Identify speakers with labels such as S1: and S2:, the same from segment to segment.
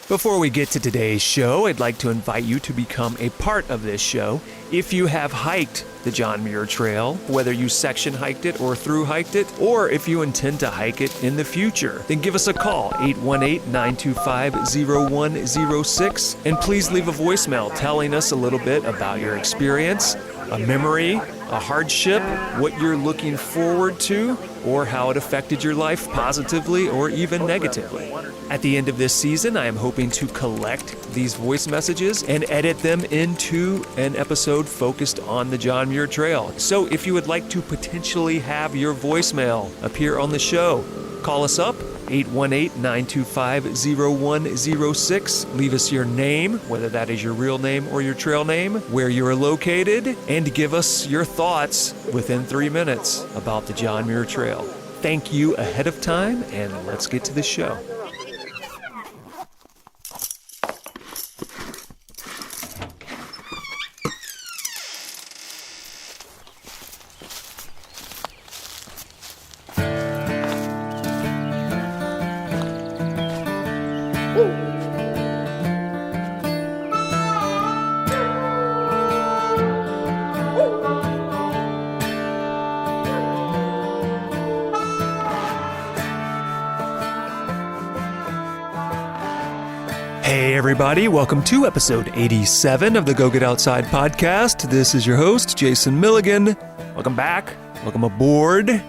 S1: Before we get to today's show, I'd like to invite you to become a part of this show. If you have hiked the John Muir Trail, whether you section hiked it or through hiked it, or if you intend to hike it in the future, then give us a call, 818-925-0106, and please leave a voicemail telling us a little bit about your experience, a memory, a hardship, what you're looking forward to, or how it affected your life positively or even negatively. At the end of this season, I am hoping to collect these voice messages and edit them into an episode focused on the John Muir Trail. So if you would like to potentially have your voicemail appear on the show, call us up, 818-925-0106. Leave us your name, whether that is your real name or your trail name, where you are located, and give us your thoughts within 3 minutes about the John Muir Trail. Thank you ahead of time, and let's get to the show. Hey everybody, welcome to episode 87 of the Go Get Outside podcast. This is your host, Jason Milligan. Welcome back, welcome aboard,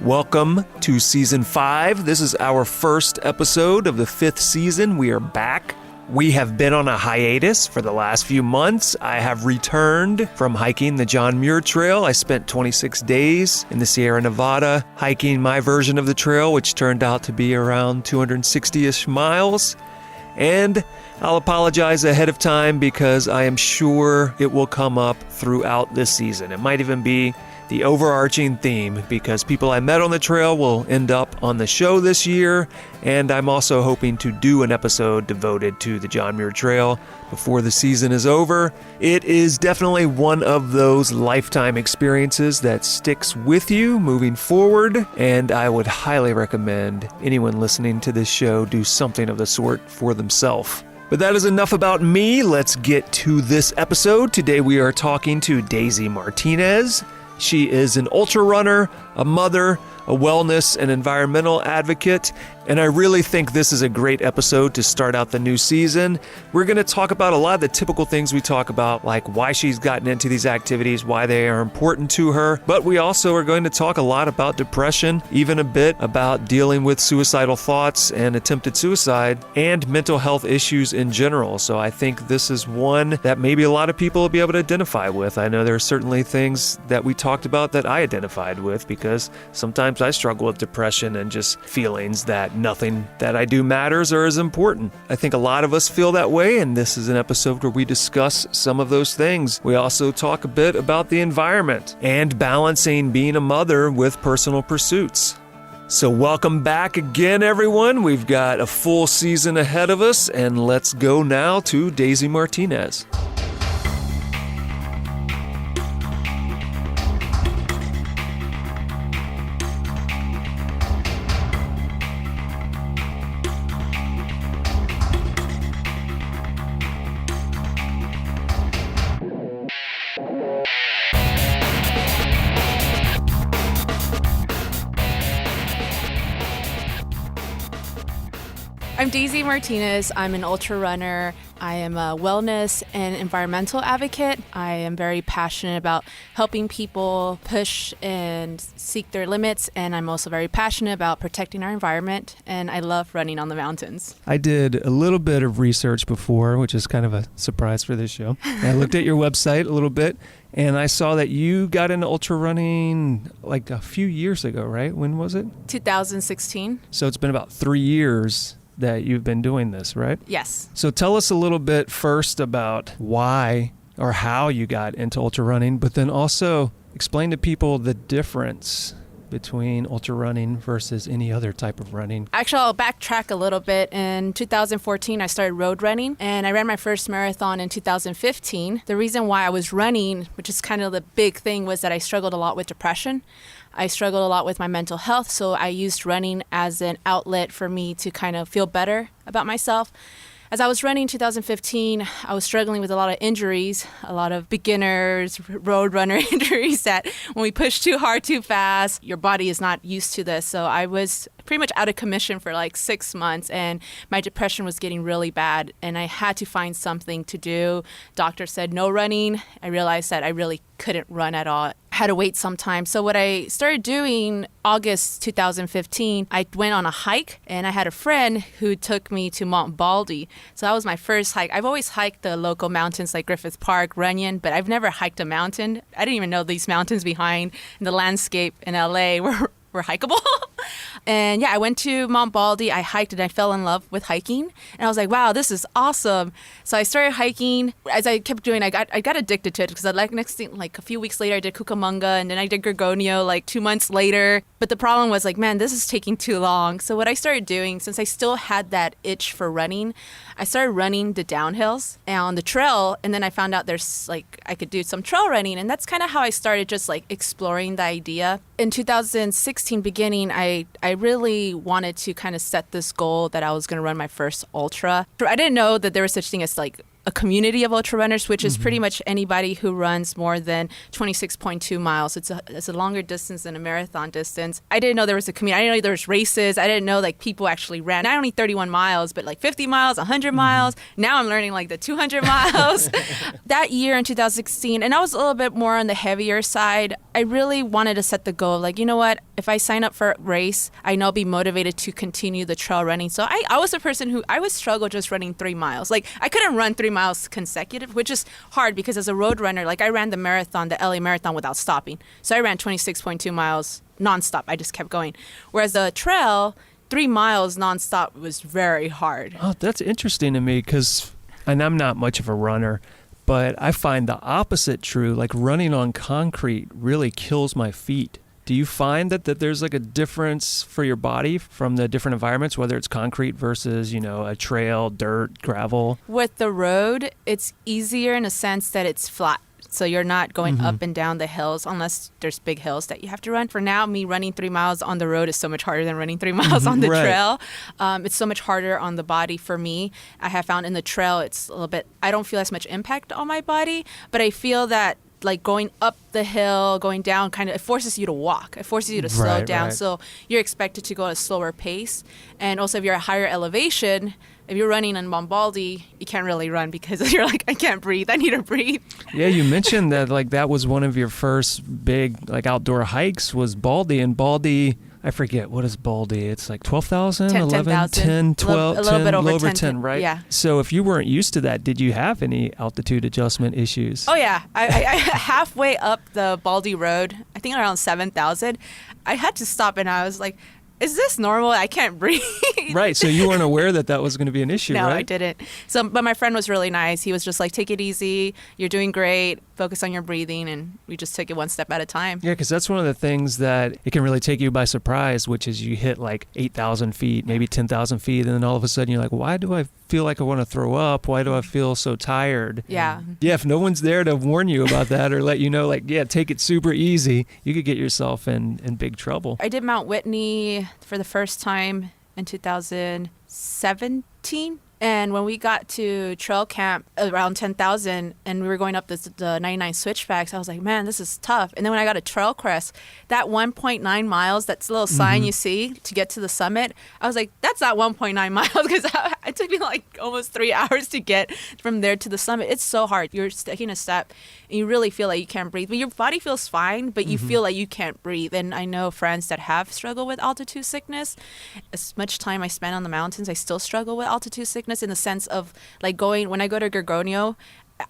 S1: welcome to season 5. This is our first episode of the 5th season. We are back. We have been on a hiatus for the last few months. I have returned from hiking the John Muir Trail. I spent 26 days in the Sierra Nevada hiking my version of the trail, which turned out to be around 260-ish miles. And I'll apologize ahead of time because I am sure it will come up throughout this season. It might even be the overarching theme because people I met on the trail will end up on the show this year, and I'm also hoping to do an episode devoted to the John Muir Trail before the season is over. It is definitely one of those lifetime experiences that sticks with you moving forward, and I would highly recommend anyone listening to this show do something of the sort for themselves. But that is enough about me. Let's get to this episode. Today we are talking to Daisy Martinez. She is an ultra runner, a mother, a wellness and environmental advocate, and I really think this is a great episode to start out the new season. We're going to talk about a lot of the typical things we talk about, like why she's gotten into these activities, why they are important to her, but we also are going to talk a lot about depression, even a bit about dealing with suicidal thoughts and attempted suicide, and mental health issues in general. So I think this is one that maybe a lot of people will be able to identify with. I know there are certainly things that we talked about that I identified with because sometimes I struggle with depression and just feelings that nothing that I do matters or is important. I think a lot of us feel that way, and this is an episode where we discuss some of those things. We also talk a bit about the environment and balancing being a mother with personal pursuits. So welcome back again, everyone. We've got a full season ahead of us, and let's go now to Daisy Martinez.
S2: I'm Daisy Martinez. I'm an ultra runner. I am a wellness and environmental advocate. I am very passionate about helping people push and seek their limits, and I'm also very passionate about protecting our environment, and I love running on the mountains.
S1: I did a little bit of research before, which is kind of a surprise for this show. I looked at your website a little bit, and I saw that you got into ultra running like a few years ago, right? When was it?
S2: 2016.
S1: So it's been about 3 years that you've been doing this, right?
S2: Yes.
S1: So tell us a little bit first about why or how you got into ultra running, but then also explain to people the difference between ultra running versus any other type of running.
S2: Actually, I'll backtrack a little bit. In 2014, I started road running, and I ran my first marathon in 2015. The reason why I was running, which is kind of the big thing, was that I struggled a lot with depression. I struggled a lot with my mental health, so I used running as an outlet for me to kind of feel better about myself. As I was running in 2015, I was struggling with a lot of injuries, a lot of beginners, road runner injuries that when we push too hard, too fast, your body is not used to this. So I was pretty much out of commission for like 6 months, and my depression was getting really bad, and I had to find something to do. Doctor said no running. I realized that I really couldn't run at all. I had to wait some time. So what I started doing August 2015, I went on a hike, and I had a friend who took me to Mount Baldy. So that was my first hike. I've always hiked the local mountains like Griffith Park, Runyon, but I've never hiked a mountain. I didn't even know these mountains behind the landscape in LA were hikeable. And yeah, I went to Mount Baldy. I hiked and I fell in love with hiking. And I was like, wow, this is awesome. So I started hiking. As I kept doing, I got addicted to it because next thing, like a few weeks later, I did Cucamonga, and then I did Gorgonio like 2 months later. But the problem was like, man, this is taking too long. So what I started doing, since I still had that itch for running, I started running the downhills and on the trail. And then I found out there's like, I could do some trail running. And that's kind of how I started just like exploring the idea. In 2016 beginning, I really wanted to kind of set this goal that I was going to run my first ultra. I didn't know that there was such thing as like a community of ultra runners, which is pretty much anybody who runs more than 26.2 miles. It's a longer distance than a marathon distance. I didn't know there was a community. I didn't know there was races. I didn't know like people actually ran not only 31 miles, but like 50 miles, 100 miles. Now I'm learning like the 200 miles. That year in 2016, and I was a little bit more on the heavier side, I really wanted to set the goal. Like, you know what? If I sign up for a race, I know I'll be motivated to continue the trail running. So I was a person who, I would struggle just running 3 miles. Like I couldn't run 3 miles consecutive, which is hard because as a road runner, like I ran the marathon, the LA marathon without stopping. So I ran 26.2 miles nonstop. I just kept going. Whereas the trail, 3 miles nonstop was very hard.
S1: Oh, that's interesting to me because, and I'm not much of a runner, but I find the opposite true. Like running on concrete really kills my feet. Do you find that there's like a difference for your body from the different environments, whether it's concrete versus, you know, a trail, dirt, gravel?
S2: With the road, it's easier in a sense that it's flat. So you're not going up and down the hills unless there's big hills that you have to run. For now, me running 3 miles on the road is so much harder than running 3 miles on the trail. It's so much harder on the body for me. I have found in the trail, it's a little bit, I don't feel as much impact on my body, but I feel that like going up the hill, going down, kind of, it forces you to walk. It forces you to slow down. So you're expected to go at a slower pace. And also if you're at higher elevation, if you're running on Mount Baldy, you can't really run because you're like, I can't breathe. I need to breathe.
S1: Yeah, you mentioned that like that was one of your first big like outdoor hikes was Baldy. And Baldy, I forget, what is Baldy? It's like 12,000, 11, 10, 12,
S2: a little bit over
S1: 10, right?
S2: Yeah.
S1: So if you weren't used to that, did you have any altitude adjustment issues?
S2: Oh, yeah. I halfway up the Baldy Road, I think around 7,000, I had to stop and I was like, is this normal? I can't breathe.
S1: Right. So you weren't aware that was going to be an issue,
S2: no,
S1: right?
S2: No, I didn't. So, but my friend was really nice. He was just like, take it easy. You're doing great. Focus on your breathing. And we just took it one step at a time.
S1: Yeah, because that's one of the things that it can really take you by surprise, which is you hit like 8,000 feet, maybe 10,000 feet. And then all of a sudden you're like, why do I feel like I want to throw up? Why do I feel so tired?
S2: Yeah.
S1: Yeah, if no one's there to warn you about that or let you know, like, yeah, take it super easy, you could get yourself in big trouble.
S2: I did Mount Whitney for the first time in 2017. And when we got to trail camp around 10,000 and we were going up the 99 switchbacks, I was like, man, this is tough. And then when I got a trail crest, that 1.9 miles, that's a little sign you see to get to the summit, I was like, that's not 1.9 miles because it took me like almost 3 hours to get from there to the summit. It's so hard. You're taking a step and you really feel like you can't breathe. But your body feels fine, but you feel like you can't breathe. And I know friends that have struggled with altitude sickness. As much time I spend on the mountains, I still struggle with altitude sickness in the sense of like when I go to Gorgonio,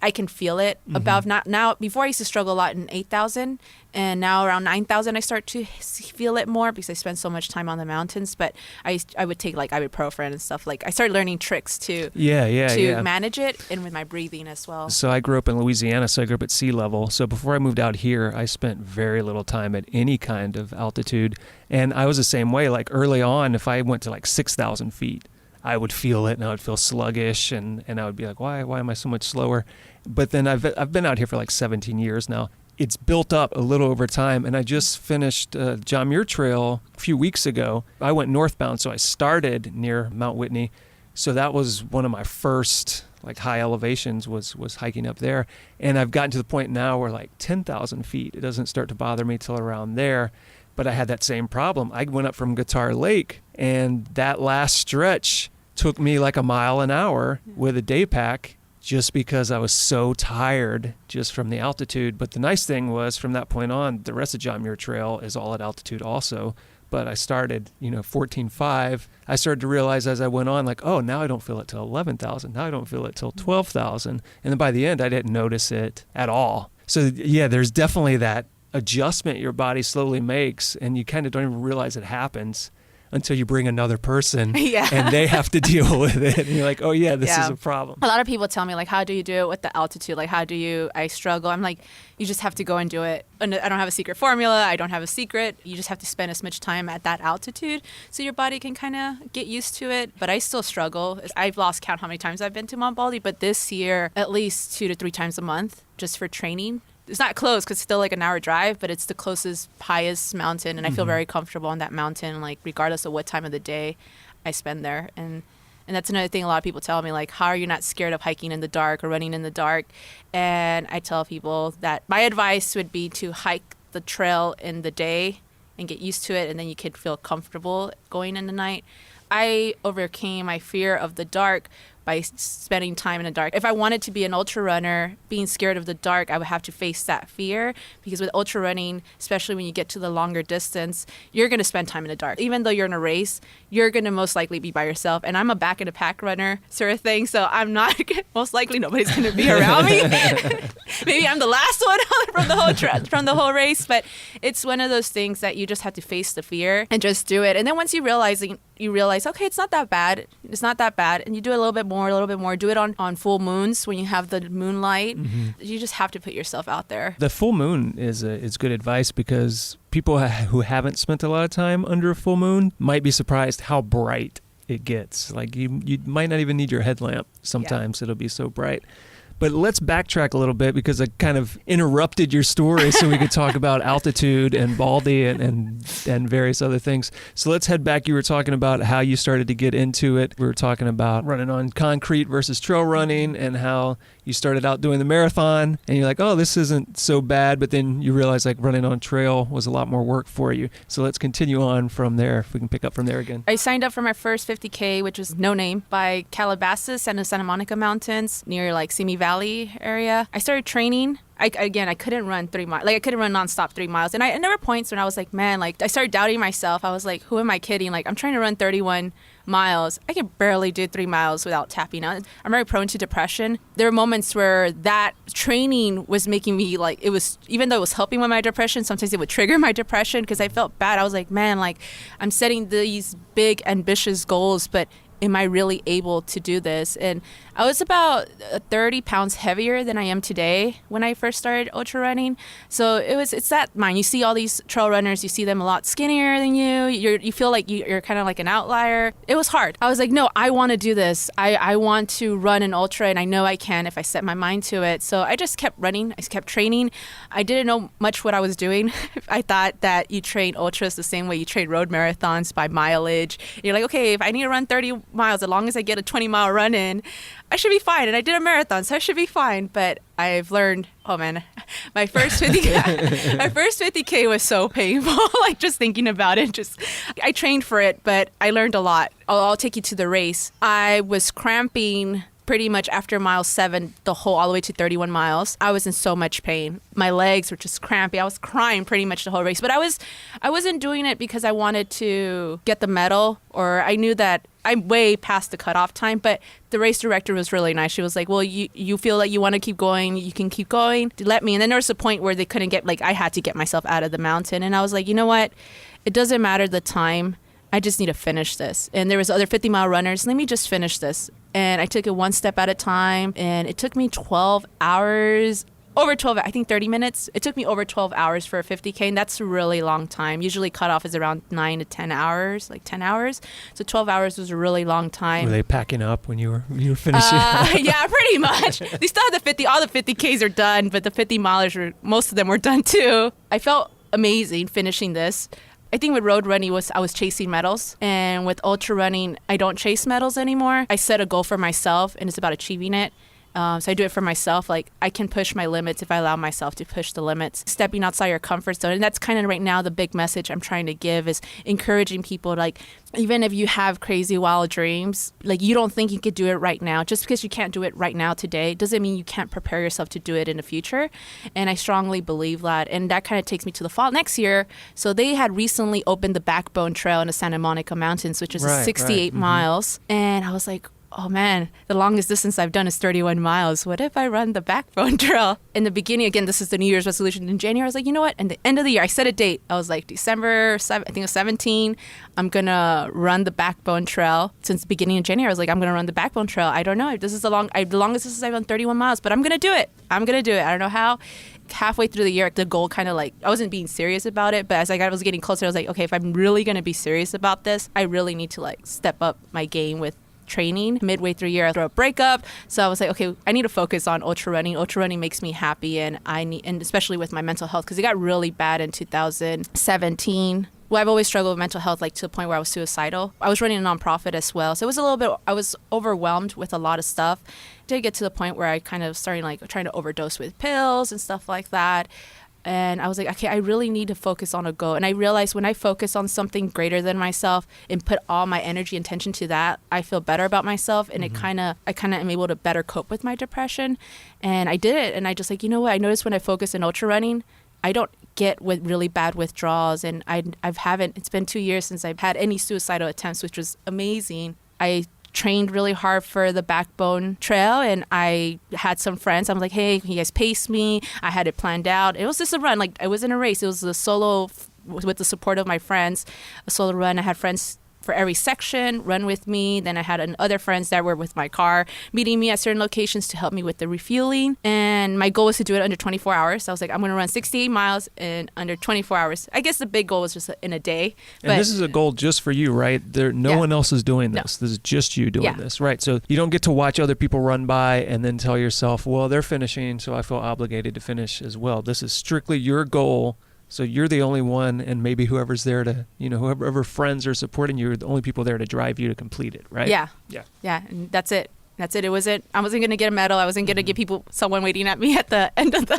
S2: I can feel it above now. Before I used to struggle a lot in 8,000 and now around 9,000 I start to feel it more because I spend so much time on the mountains. But I would take like ibuprofen and stuff. Like I started learning tricks to manage it and with my breathing as well.
S1: So I grew up in Louisiana, so I grew up at sea level. So before I moved out here, I spent very little time at any kind of altitude. And I was the same way. Like early on, if I went to like 6,000 feet, I would feel it and I would feel sluggish and I would be like, why am I so much slower? But then I've been out here for like 17 years now. it's built up a little over time. And I just finished John Muir Trail a few weeks ago. I went northbound, so I started near Mount Whitney. So that was one of my first like high elevations was hiking up there. And I've gotten to the point now where like 10,000 feet, it doesn't start to bother me till around there. But I had that same problem. I went up from Guitar Lake, and that last stretch took me like a mile an hour with a day pack just because I was so tired just from the altitude. But the nice thing was from that point on, the rest of John Muir Trail is all at altitude also. But I started, 14.5. I started to realize as I went on, like, oh, now I don't feel it till 11,000. Now I don't feel it till 12,000. And then by the end, I didn't notice it at all. So yeah, there's definitely that adjustment your body slowly makes, and you kind of don't even realize it happens until you bring another person and they have to deal with it. And you're like, oh yeah, this is a problem.
S2: A lot of people tell me like, how do you do it with the altitude? Like, I struggle. I'm like, you just have to go and do it. And I don't have a secret formula. I don't have a secret. You just have to spend as much time at that altitude so your body can kind of get used to it. But I still struggle. I've lost count how many times I've been to Mount Baldy, but this year, at least 2 to 3 times a month just for training. It's not close because it's still like an hour drive, but it's the closest, highest mountain. And I feel very comfortable on that mountain, like regardless of what time of the day I spend there. And that's another thing a lot of people tell me, like, how are you not scared of hiking in the dark or running in the dark? And I tell people that my advice would be to hike the trail in the day and get used to it. And then you could feel comfortable going in the night. I overcame my fear of the dark by spending time in the dark. If I wanted to be an ultra runner, being scared of the dark, I would have to face that fear, because with ultra running, especially when you get to the longer distance, you're going to spend time in the dark. Even though you're in a race, you're going to most likely be by yourself. And I'm a back in the pack runner sort of thing, so I'm not, most likely nobody's going to be around me. Maybe I'm the last one from the whole race, but it's one of those things that you just have to face the fear and just do it. And then once you realize, okay, it's not that bad. It's not that bad. And you do it a little bit more. Do it on full moons when you have the moonlight. You just have to put yourself out there.
S1: The full moon is good advice, because people who haven't spent a lot of time under a full moon might be surprised how bright it gets. Like you might not even need your headlamp. Sometimes it'll be so bright. But let's backtrack a little bit, because I kind of interrupted your story so we could talk about altitude and Baldy and various other things. So let's head back. You were talking about how you started to get into it. We were talking about running on concrete versus trail running, and how you started out doing the marathon and you're like, oh, this isn't so bad. But then you realize like running on trail was a lot more work for you. So let's continue on from there, if we can pick up from there again.
S2: I signed up for my first 50K, which was no name, by Calabasas and the Santa Monica Mountains near like Simi Valley area. I started training. I couldn't run 3 miles. Like, I couldn't run nonstop 3 miles. And there were points when I was like, man, like, I started doubting myself. I was like, who am I kidding? Like, I'm trying to run 31 miles. I can barely do 3 miles without tapping out. I'm very prone to depression. There were moments where that training was making me like, it was, even though it was helping with my depression, sometimes it would trigger my depression because I felt bad. I was like, man, like, I'm setting these big, ambitious goals, but am I really able to do this? And I was about 30 pounds heavier than I am today when I first started ultra running. So it's that mind. You see all these trail runners, you see them a lot skinnier than you. You feel like you're kind of like an outlier. It was hard. I was like, no, I want to do this. I want to run an ultra, and I know I can if I set my mind to it. So I just kept running. I kept training. I didn't know much what I was doing. I thought that you train ultras the same way you train road marathons, by mileage. You're like, okay, if I need to run 30 miles, as long as I get a 20-mile run in, I should be fine. And I did a marathon, so I should be fine. But I've learned, oh man, my first 50K was so painful. Like, just thinking about it, I trained for it, but I learned a lot. I'll take you to the race. I was cramping pretty much after mile 7, all the way to 31 miles. I was in so much pain. My legs were just crampy. I was crying pretty much the whole race. But I wasn't doing it because I wanted to get the medal, or I knew that I'm way past the cutoff time. But the race director was really nice. She was like, well, you feel like you want to keep going, you can keep going. Let me. And then there was a point where they couldn't get, like, I had to get myself out of the mountain. And I was like, you know what? It doesn't matter the time. I just need to finish this. And there was other 50-mile runners. Let me just finish this. And I took it one step at a time. And it took me 12 hours over 12, I think 30 minutes. It took me over 12 hours for a 50K, and that's a really long time. Usually cutoff is around 9 to 10 hours, like 10 hours. So 12 hours was a really long time.
S1: Were they packing up when you were finishing?
S2: Yeah, pretty much. They still have all the 50Ks are done, but the 50 milers, most of them were done too. I felt amazing finishing this. I think with road running I was chasing medals, and with ultra running, I don't chase medals anymore. I set a goal for myself, and it's about achieving it. So I do it for myself. Like, I can push my limits if I allow myself to push the limits. Stepping outside your comfort zone. And that's kind of right now the big message I'm trying to give is encouraging people, like, even if you have crazy wild dreams, like, you don't think you could do it right now. Just because you can't do it right now today doesn't mean you can't prepare yourself to do it in the future. And I strongly believe that. And that kind of takes me to the fall next year. So they had recently opened the Backbone Trail in the Santa Monica Mountains, which is 68 miles. And I was like, oh man, the longest distance I've done is 31 miles. What if I run the Backbone Trail? In the beginning, again, this is the New Year's resolution. In January, I was like, you know what? And the end of the year, I set a date. I was like, December 7, I think it was 17. I'm going to run the Backbone Trail. Since the beginning of January, I was like, I'm going to run the Backbone Trail. I don't know if this is the longest distance I've done 31 miles, but I'm going to do it. I don't know how. Halfway through the year, the goal kind of like, I wasn't being serious about it, but as I was getting closer, I was like, okay, if I'm really going to be serious about this, I really need to like step up my game with training. Midway through the year, I throw a breakup. So I was like, okay, I need to focus on ultra running. Ultra running makes me happy, and and especially with my mental health, because it got really bad in 2017. Well, I've always struggled with mental health, like to the point where I was suicidal. I was running a nonprofit as well. So it was a little bit, I was overwhelmed with a lot of stuff. Did get to the point where I kind of started like trying to overdose with pills and stuff like that. And I was like, okay, I really need to focus on a goal. And I realized when I focus on something greater than myself and put all my energy and attention to that, I feel better about myself. And I kind of am able to better cope with my depression. And I did it. And I just like, you know what? I noticed when I focus in ultra running, I don't get with really bad withdrawals. And it's been 2 years since I've had any suicidal attempts, which was amazing. I trained really hard for the Backbone Trail, and I had some friends. I was like, hey, can you guys pace me? I had it planned out. It was just a run. Like, it wasn't a race. It was a solo with the support of my friends, a solo run. I had friends for every section run with me. Then I had other friends that were with my car meeting me at certain locations to help me with the refueling. And my goal was to do it under 24 hours. So I was like, I'm going to run 68 miles in under 24 hours. I guess the big goal was just in a day.
S1: And this is a goal just for you, right? No one else is doing this. No. This is just you doing this, right? So you don't get to watch other people run by and then tell yourself, well, they're finishing, so I feel obligated to finish as well. This is strictly your goal. So you're the only one, and maybe whoever's there to, whoever friends are supporting you are the only people there to drive you to complete it, right?
S2: Yeah. And that's it. It wasn't. I wasn't going to get a medal. I wasn't going to get someone waiting at me at the end of the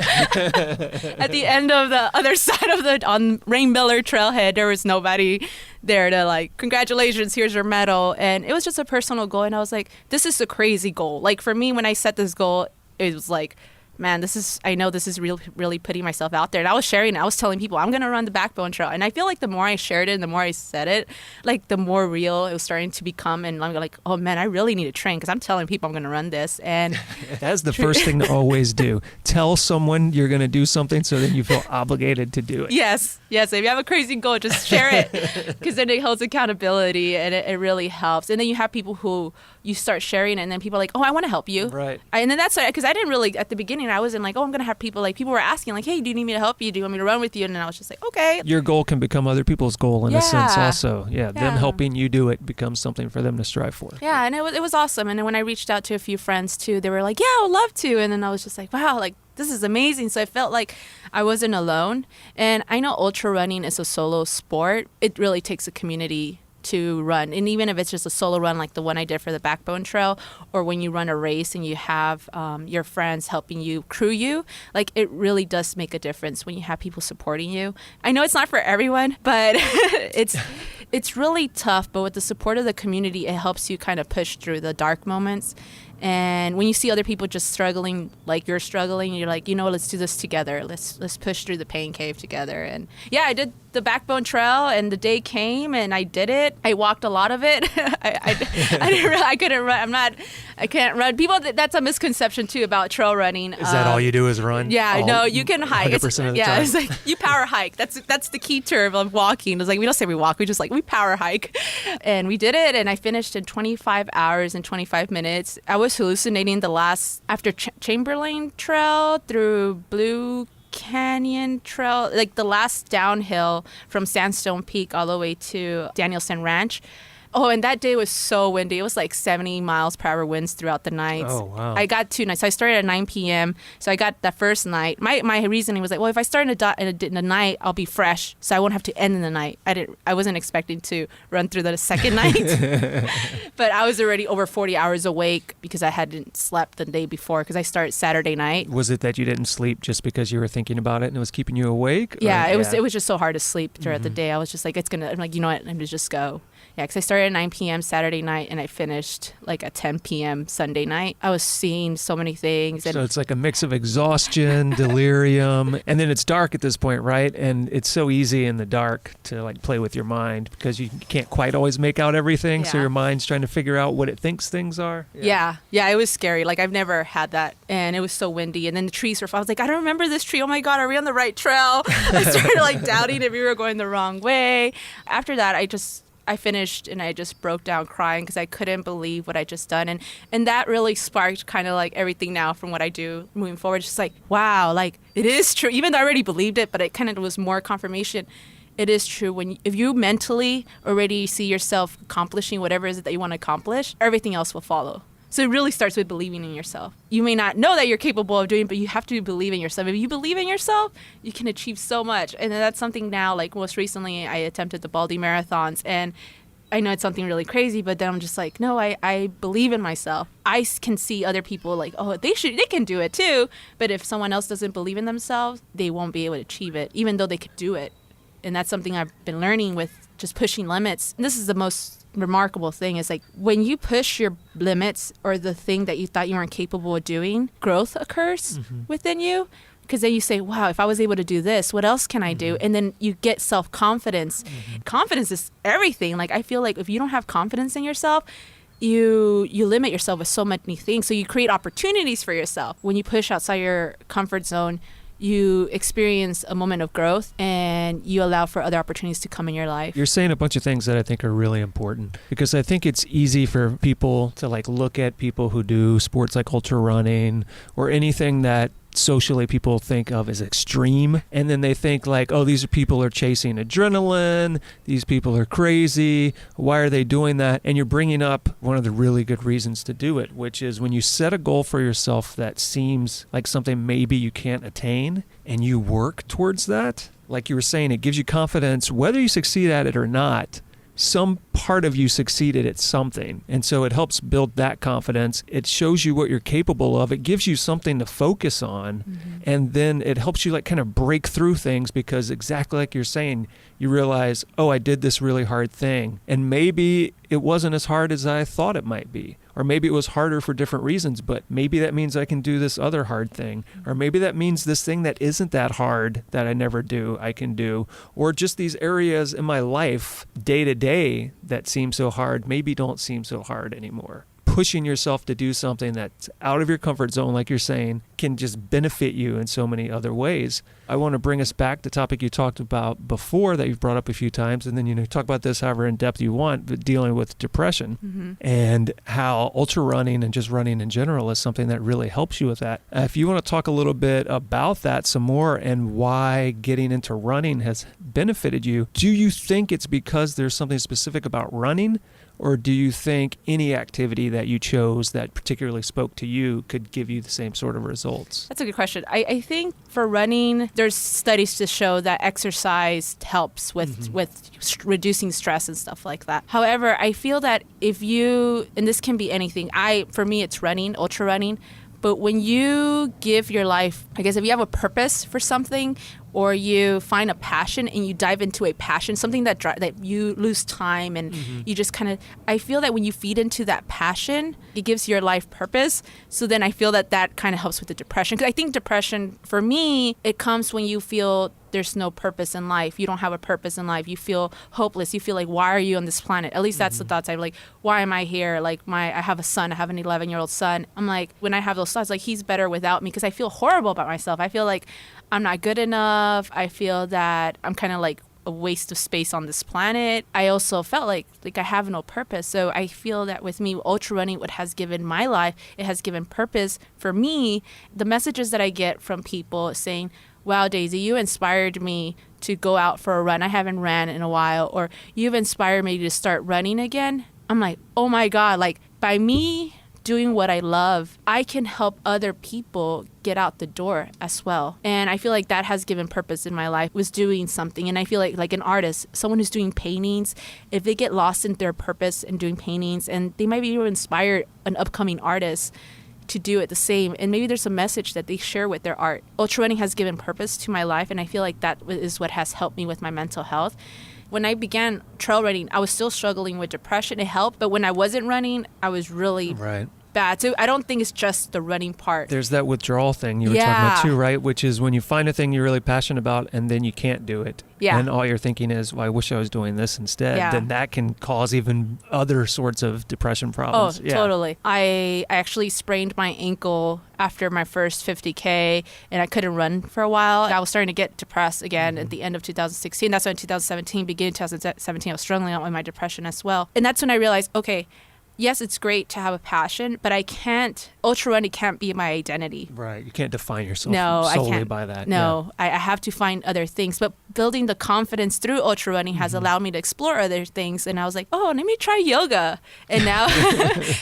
S2: other side on Rain Miller Trailhead. There was nobody there to like, congratulations, here's your medal. And it was just a personal goal. And I was like, this is a crazy goal. Like, for me, when I set this goal, it was like, man, I know this is really putting myself out there. And I was sharing it. I was telling people, I'm going to run the Backbone Trail. And I feel like the more I shared it and the more I said it, like the more real it was starting to become. And I'm like, oh man, I really need to train because I'm telling people I'm going to run this. And
S1: that's the first thing to always do. Tell someone you're going to do something so that you feel obligated to do it.
S2: Yes. If you have a crazy goal, just share it because then it holds accountability and it really helps. And then you have people who you start sharing it and then people are like, oh, I want to help you.
S1: Right.
S2: And then that's because I didn't really, at the beginning, I wasn't like, oh, I'm going to have people were asking like, hey, do you need me to help you? Do you want me to run with you? And then I was just like, okay.
S1: Your goal can become other people's goal in a sense also. Yeah. Them helping you do it becomes something for them to strive for.
S2: Yeah. And it was awesome. And then when I reached out to a few friends too, they were like, yeah, I would love to. And then I was just like, wow, like this is amazing. So I felt like I wasn't alone. And I know ultra running is a solo sport. It really takes a community to run. And even if it's just a solo run like the one I did for the Backbone Trail, or when you run a race and you have your friends helping you crew you, like it really does make a difference when you have people supporting you. I know it's not for everyone, but it's really tough. But with the support of the community, it helps you kind of push through the dark moments. And when you see other people just struggling like you're struggling, you're like, let's do this together. Let's push through the pain cave together. And yeah, I did the Backbone Trail, and the day came, and I did it. I walked a lot of it. I couldn't run. I can't run. People, that's a misconception too about trail running.
S1: Is that all you do is run?
S2: Yeah, no, you can hike.
S1: 100% of the time.
S2: It's like you power hike. That's the key term of walking. It's like we don't say we walk. We just like we power hike, and we did it. And I finished in 25 hours and 25 minutes. I was hallucinating the last, after Chamberlain Trail through Blue Canyon Trail, like the last downhill from Sandstone Peak all the way to Danielson Ranch. Oh, and that day was so windy. It was like 70 miles per hour winds throughout the night.
S1: Oh, wow.
S2: I got 2 nights. So I started at 9 p.m. So I got that first night. My reasoning was like, well, if I start in the night, I'll be fresh. So I won't have to end in the night. I wasn't expecting to run through the second night. But I was already over 40 hours awake because I hadn't slept the day before because I started Saturday night.
S1: Was it that you didn't sleep just because you were thinking about it and it was keeping you awake?
S2: Yeah, it was just so hard to sleep throughout the day. I was just like, I'm like, you know what? I'm going to just go. Yeah, because I started at 9 p.m. Saturday night and I finished like at 10 p.m. Sunday night. I was seeing so many things.
S1: So it's like a mix of exhaustion, delirium, and then it's dark at this point, right? And it's so easy in the dark to like play with your mind because you can't quite always make out everything. Yeah. So your mind's trying to figure out what it thinks things are.
S2: Yeah, it was scary. Like I've never had that. And it was so windy. And then the trees were falling. I was like, I don't remember this tree. Oh my God, are we on the right trail? I started like doubting if we were going the wrong way. After that, I finished and I just broke down crying because I couldn't believe what I just done. And that really sparked kind of like everything now from what I do moving forward. It's just like, wow, like it is true. Even though I already believed it, but it kind of was more confirmation. It is true. If you mentally already see yourself accomplishing whatever it is that you want to accomplish, everything else will follow. So it really starts with believing in yourself. You may not know that you're capable of doing it, but you have to believe in yourself. If you believe in yourself, you can achieve so much. And that's something now, like most recently, I attempted the Baldy marathons. And I know it's something really crazy, but then I'm just like, no, I believe in myself. I can see other people like, oh, they can do it too. But if someone else doesn't believe in themselves, they won't be able to achieve it, even though they could do it. And that's something I've been learning with just pushing limits. And this is the most remarkable thing is like when you push your limits or the thing that you thought you weren't capable of doing, growth occurs within you. Because then you say, wow, if I was able to do this, what else can I do? And then you get self-confidence. Confidence is everything. Like I feel like if you don't have confidence in yourself, you limit yourself with so many things. So you create opportunities for yourself. When you push outside your comfort zone, you experience a moment of growth and you allow for other opportunities to come in your life.
S1: You're saying a bunch of things that I think are really important because I think it's easy for people to like look at people who do sports like ultra running or anything that socially people think of as extreme, and then they think like, oh, these are people are chasing adrenaline, these people are crazy, why are they doing that? And you're bringing up one of the really good reasons to do it, which is when you set a goal for yourself that seems like something maybe you can't attain and you work towards that, like you were saying, it gives you confidence whether you succeed at it or not. Some part of you succeeded at something. And so it helps build that confidence. It shows you what you're capable of. It gives you something to focus on. And then it helps you like kind of break through things because exactly like you're saying, you realize, oh, I did this really hard thing. And maybe it wasn't as hard as I thought it might be. Or maybe it was harder for different reasons, but maybe that means I can do this other hard thing. Or maybe that means this thing that isn't that hard that I never do, I can do. Or just these areas in my life, day to day, that seem so hard, maybe don't seem so hard anymore. Pushing yourself to do something that's out of your comfort zone, like you're saying, can just benefit you in so many other ways. I want to bring us back to a topic you talked about before that you've brought up a few times, and then talk about this however in depth you want, but dealing with depression and how ultra running and just running in general is something that really helps you with that. If you want to talk a little bit about that some more and why getting into running has benefited you, do you think it's because there's something specific about running? Or do you think any activity that you chose that particularly spoke to you could give you the same sort of results?
S2: That's a good question. I think for running, there's studies to show that exercise helps with reducing stress and stuff like that. However, I feel that if you, and this can be anything, for me it's running, ultra running, but when you give your life, I guess if you have a purpose for something or you find a passion and you dive into a passion, something that you lose time and you just kind of, I feel that when you feed into that passion, it gives your life purpose. So then I feel that kind of helps with the depression. Because I think depression, for me, it comes when you feel there's no purpose in life. You don't have a purpose in life. You feel hopeless. You feel like, why are you on this planet? At least that's the thoughts I have. Like, why am I here? Like, I have a son. I have an 11-year-old son. I'm like, when I have those thoughts, like, he's better without me because I feel horrible about myself. I feel like I'm not good enough. I feel that I'm kind of like a waste of space on this planet. I also felt like I have no purpose. So I feel that with me, ultra running, what has given my life, it has given purpose for me. The messages that I get from people saying, wow, Daisy, you inspired me to go out for a run. I haven't ran in a while. Or you've inspired me to start running again. I'm like, oh my God, like by me doing what I love, I can help other people get out the door as well. And I feel like that has given purpose in my life, was doing something. And I feel like an artist, someone who's doing paintings, if they get lost in their purpose in doing paintings, and they might be able to inspire an upcoming artist to do it the same. And maybe there's a message that they share with their art. Ultra running has given purpose to my life. And I feel like that is what has helped me with my mental health. When I began trail running, I was still struggling with depression. It helped. But when I wasn't running, I was really bad. So I don't think it's just the running part.
S1: There's that withdrawal thing you were talking about too, right? Which is when you find a thing you're really passionate about and then you can't do it.
S2: Yeah.
S1: And all you're thinking is, well, I wish I was doing this instead. Yeah. Then that can cause even other sorts of depression problems.
S2: Oh, totally. I actually sprained my ankle after my first 50K and I couldn't run for a while. I was starting to get depressed again at the end of 2016. That's when 2017, beginning 2017, I was struggling out with my depression as well. And that's when I realized, okay, yes, it's great to have a passion, but ultra running can't be my identity.
S1: Right. You can't define yourself solely by that.
S2: No, I have to find other things. But building the confidence through ultra running has allowed me to explore other things. And I was like, oh, let me try yoga. And now,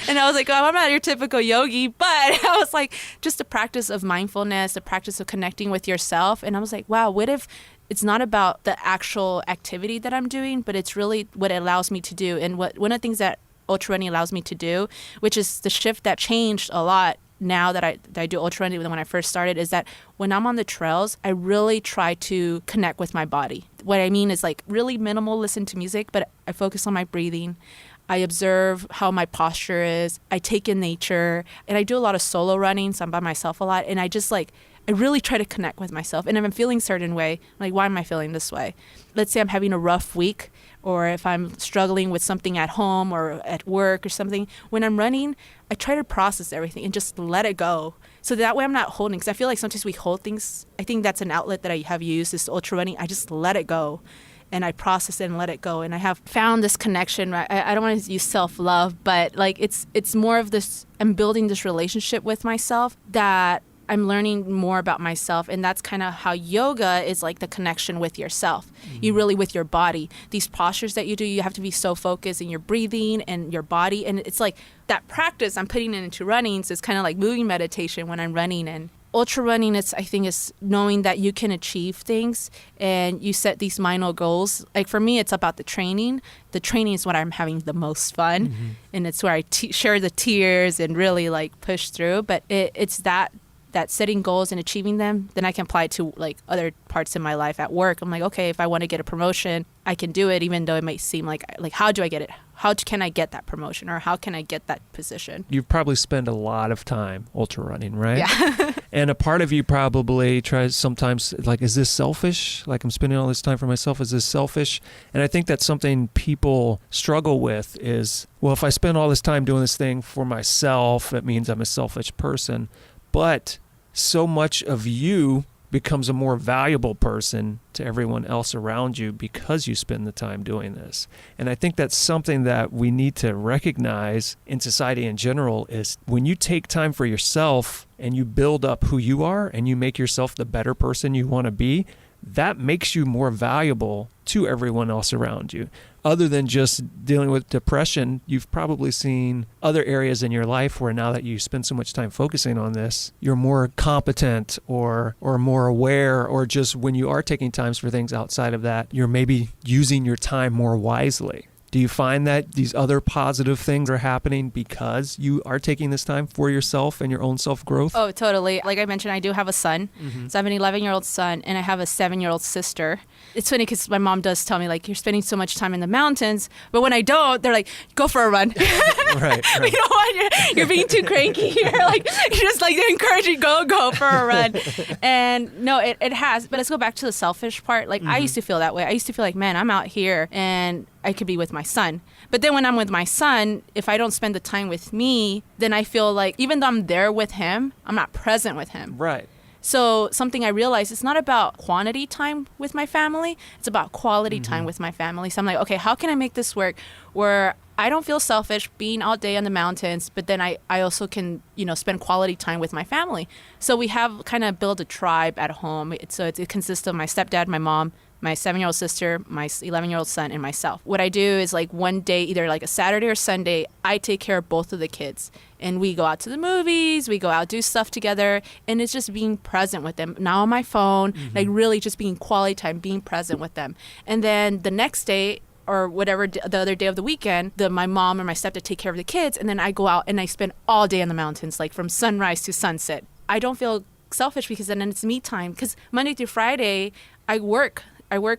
S2: and I was like, oh, I'm not your typical yogi, but I was like, just the practice of mindfulness, the practice of connecting with yourself. And I was like, wow, what if it's not about the actual activity that I'm doing, but it's really what it allows me to do. And one of the things that ultra running allows me to do, which is the shift that changed a lot now that I do ultra running than when I first started, is that when I'm on the trails, I really try to connect with my body. What I mean is like really minimal listen to music, but I focus on my breathing. I observe how my posture is. I take in nature, and I do a lot of solo running, so I'm by myself a lot, and I really try to connect with myself. And if I'm feeling a certain way, I'm like, why am I feeling this way? Let's say I'm having a rough week, or if I'm struggling with something at home or at work or something. When I'm running, I try to process everything and just let it go. So that way I'm not holding, because I feel like sometimes we hold things. I think that's an outlet that I have used, is ultra running. I just let it go. And I process it and let it go. And I have found this connection. Right? I don't want to use self-love, but like it's more of this, I'm building this relationship with myself that I'm learning more about myself. And that's kind of how yoga is, like the connection with yourself. You really, with your body. These postures that you do, you have to be so focused in your breathing and your body. And it's like that practice I'm putting into running. So it's kind of like moving meditation when I'm running. And ultra running, I think is knowing that you can achieve things and you set these minor goals. Like for me, it's about the training. The training is what I'm having the most fun. And it's where I share the tears and really like push through. But it's that setting goals and achieving them, then I can apply it to like other parts in my life at work. I'm like, okay, if I want to get a promotion, I can do it, even though it might seem like how do I get it? How can I get that promotion, or how can I get that position? You
S1: probably spend a lot of time ultra running, right?
S2: Yeah.
S1: And a part of you probably tries sometimes like, is this selfish? Like, I'm spending all this time for myself. Is this selfish? And I think that's something people struggle with is, well, if I spend all this time doing this thing for myself, that means I'm a selfish person. But so much of you becomes a more valuable person to everyone else around you because you spend the time doing this. And I think that's something that we need to recognize in society in general, is when you take time for yourself and you build up who you are and you make yourself the better person you want to be, that makes you more valuable to everyone else around you. Other than just dealing with depression, you've probably seen other areas in your life where now that you spend so much time focusing on this, you're more competent or more aware, or just when you are taking times for things outside of that, you're maybe using your time more wisely. Do you find that these other positive things are happening because you are taking this time for yourself and your own self-growth?
S2: Oh, totally. Like I mentioned, I do have a son. So I have an 11-year-old son, and I have a 7-year-old sister. It's funny because my mom does tell me, like, you're spending so much time in the mountains, but when I don't, they're like, go for a run.
S1: Right.
S2: You know what? You're being too cranky. You're just like encouraging, go for a run. And no, it has. But let's go back to the selfish part. Like I used to feel that way. I used to feel like, man, I'm out here and I could be with my son. But then when I'm with my son, if I don't spend the time with me, then I feel like even though I'm there with him, I'm not present with him.
S1: Right.
S2: So something I realized, it's not about quantity time with my family, it's about quality time with my family. So I'm like, okay, how can I make this work where I don't feel selfish being all day on the mountains, but then I also can, spend quality time with my family. So we have kind of built a tribe at home. It consists of my stepdad, my mom, my 7-year-old sister, my 11-year-old son, and myself. What I do is like one day, either like a Saturday or Sunday, I take care of both of the kids. And we go out to the movies, we go out, do stuff together, and it's just being present with them. Now on my phone, like really just being quality time, being present with them. And then the next day, or whatever the other day of the weekend, my mom or my stepdad take care of the kids, and then I go out and I spend all day in the mountains, like from sunrise to sunset. I don't feel selfish because then it's me time. Because Monday through Friday, I work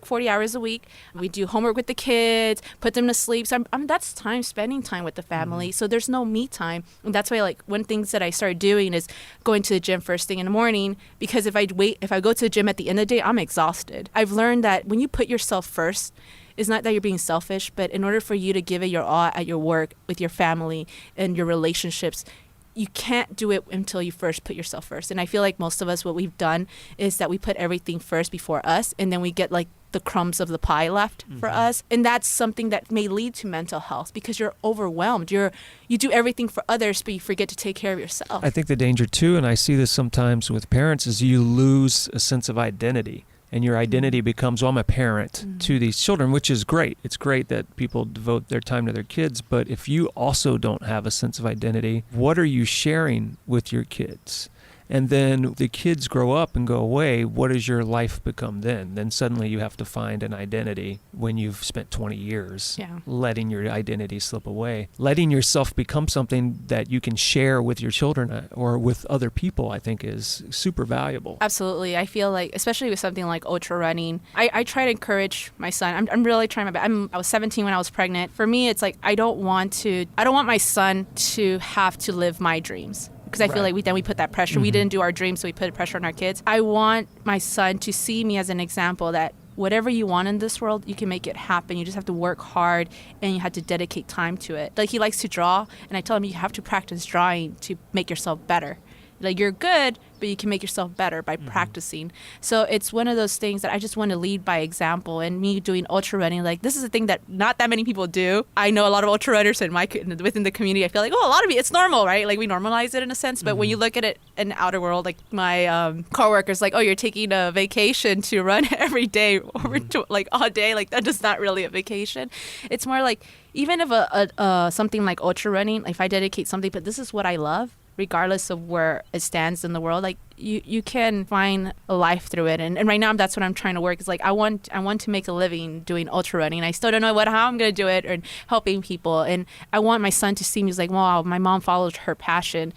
S2: 40 hours a week. We do homework with the kids, put them to sleep. So that's time, spending time with the family. So there's no me time. And that's why, like, one things that I started doing is going to the gym first thing in the morning, because if I go to the gym at the end of the day, I'm exhausted. I've learned that when you put yourself first, it's not that you're being selfish, but in order for you to give it your all at your work, with your family and your relationships, you can't do it until you first put yourself first. And I feel like most of us, what we've done is that we put everything first before us, and then we get like the crumbs of the pie left for us. And that's something that may lead to mental health, because you're overwhelmed. You do everything for others, but you forget to take care of yourself.
S1: I think the danger too, and I see this sometimes with parents, is you lose a sense of identity. And your identity becomes, well, I'm a parent to these children, which is great. It's great that people devote their time to their kids. But if you also don't have a sense of identity, what are you sharing with your kids? And then the kids grow up and go away. What does your life become then? Then suddenly you have to find an identity when you've spent 20 years letting your identity slip away. Letting yourself become something that you can share with your children or with other people, I think, is super valuable.
S2: Absolutely. I feel like, especially with something like ultra running, I try to encourage my son. I'm really trying my best. I was 17 when I was pregnant. For me, it's like I don't want my son to have to live my dreams. Because I feel like we put that pressure. We didn't do our dreams, so we put pressure on our kids. I want my son to see me as an example that whatever you want in this world, you can make it happen. You just have to work hard, and you have to dedicate time to it. Like, he likes to draw, and I tell him you have to practice drawing to make yourself better. Like, you're good, but you can make yourself better by practicing. So it's one of those things that I just want to lead by example. And me doing ultra running, like, this is a thing that not that many people do. I know a lot of ultra runners within the community. I feel like, a lot of it's normal, right? Like, we normalize it in a sense. But when you look at it in the outer world, like my coworkers, like, you're taking a vacation to run every day, or like all day. Like, that is not really a vacation. It's more like, even if something like ultra running, if I dedicate something, but this is what I love, regardless of where it stands in the world, like you can find a life through it. And right now that's what I'm trying to work. Is like I want to make a living doing ultra running. I still don't know how I'm gonna do it, or helping people. And I want my son to see me as like, wow, my mom followed her passion,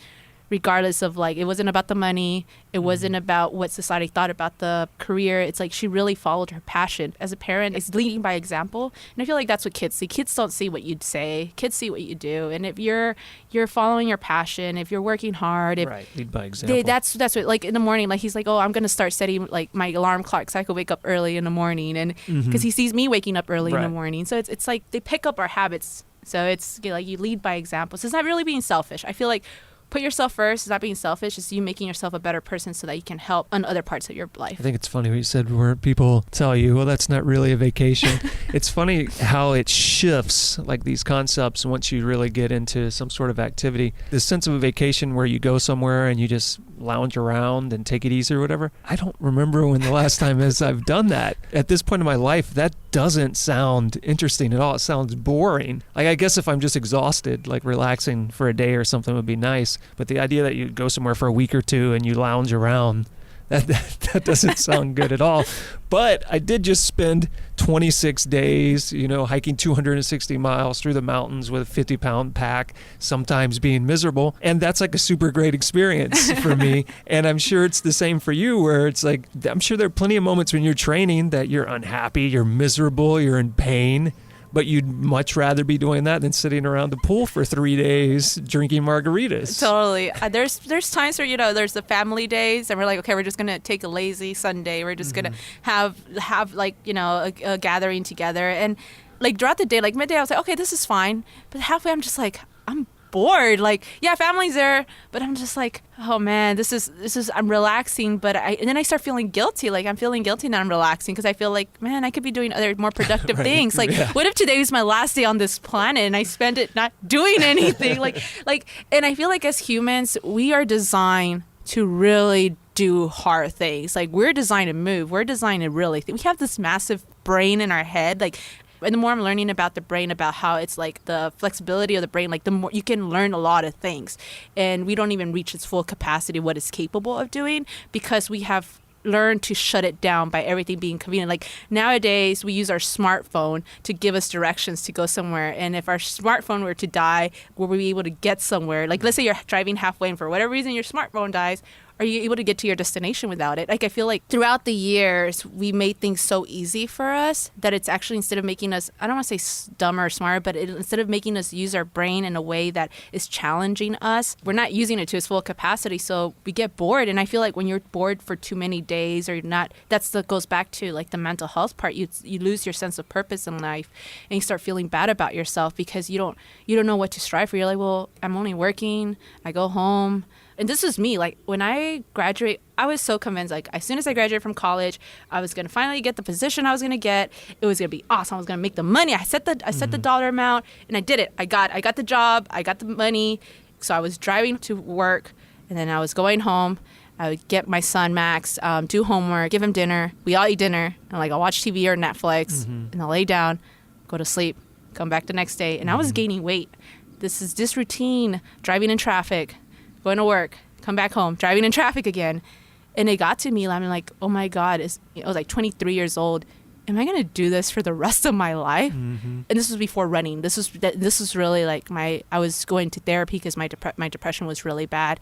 S2: regardless of, like, it wasn't about the money, it wasn't about what society thought about the career. It's like she really followed her passion. As a parent, it's leading by example. And I feel like that's what kids see. Kids don't see what you'd say. Kids see what you do. And if you're following your passion, if you're working hard,
S1: lead by example.
S2: That's what, like, in the morning, like, he's like, I'm going to start setting, like, my alarm clock so I could wake up early in the morning. And because he sees me waking up early in the morning. So it's like they pick up our habits. So it's like you lead by example. So it's not really being selfish. I feel like put yourself first. It's not being selfish. It's you making yourself a better person so that you can help on other parts of your life.
S1: I think it's funny what you said, where people tell you, well, that's not really a vacation. It's funny how it shifts, like, these concepts, once you really get into some sort of activity. The sense of a vacation where you go somewhere and you just lounge around and take it easy or whatever. I don't remember when the last time is I've done that. At this point in my life, that doesn't sound interesting at all. It sounds boring. Like, I guess if I'm just exhausted, like, relaxing for a day or something would be nice. But the idea that you go somewhere for a week or two and you lounge around, that doesn't sound good at all. But I did just spend 26 days, hiking 260 miles through the mountains with a 50-pound pack, sometimes being miserable. And that's like a super great experience for me. And I'm sure it's the same for you, where it's like, I'm sure there are plenty of moments when you're training that you're unhappy, you're miserable, you're in pain. But you'd much rather be doing that than sitting around the pool for 3 days drinking margaritas.
S2: Totally. There's times where, there's the family days, and we're like, okay, we're just going to take a lazy Sunday. We're just going to have like, a gathering together. And, like, throughout the day, like midday, I was like, okay, this is fine. But halfway, I'm just like, I'm bored. Like, yeah, family's there, but I'm just like, oh man, this is I'm relaxing, but and then I start feeling guilty. Like, I'm feeling guilty that I'm relaxing because I feel like, man, I could be doing other more productive things. Like, what if today is my last day on this planet and I spend it not doing anything? like, and I feel like as humans, we are designed to really do hard things. Like, we're designed to move. We're designed to really we have this massive brain in our head. Like, and the more I'm learning about the brain, about how it's like the flexibility of the brain, like the more you can learn a lot of things. And we don't even reach its full capacity, what it's capable of doing, because we have learned to shut it down by everything being convenient. Like, nowadays we use our smartphone to give us directions to go somewhere. And if our smartphone were to die, will we be able to get somewhere? Like, let's say you're driving halfway and for whatever reason your smartphone dies. Are you able to get to your destination without it? Like, I feel like throughout the years, we made things so easy for us that it's actually, instead of making us, I don't want to say dumber or smarter, but instead of making us use our brain in a way that is challenging us, we're not using it to its full capacity. So we get bored. And I feel like when you're bored for too many days or not, that goes back to like the mental health part. You lose your sense of purpose in life and you start feeling bad about yourself because you don't know what to strive for. You're like, well, I'm only working. I go home. And this is me. Like, when I graduate, I was so convinced, like, as soon as I graduated from college, I was going to finally get the position I was going to get. It was going to be awesome. I was going to make the money. I set the dollar amount, and I did it. I got the job. I got the money. So I was driving to work, and then I was going home. I would get my son, Max, do homework, give him dinner. We all eat dinner. And, like, I'll watch TV or Netflix, and I'll lay down, go to sleep, come back the next day. And I was gaining weight. This routine, driving in traffic, going to work, come back home, driving in traffic again. And it got to me, I'm like, oh my God, I was like 23 years old. Am I going to do this for the rest of my life? And this was before running. This was really like I was going to therapy because my depression was really bad.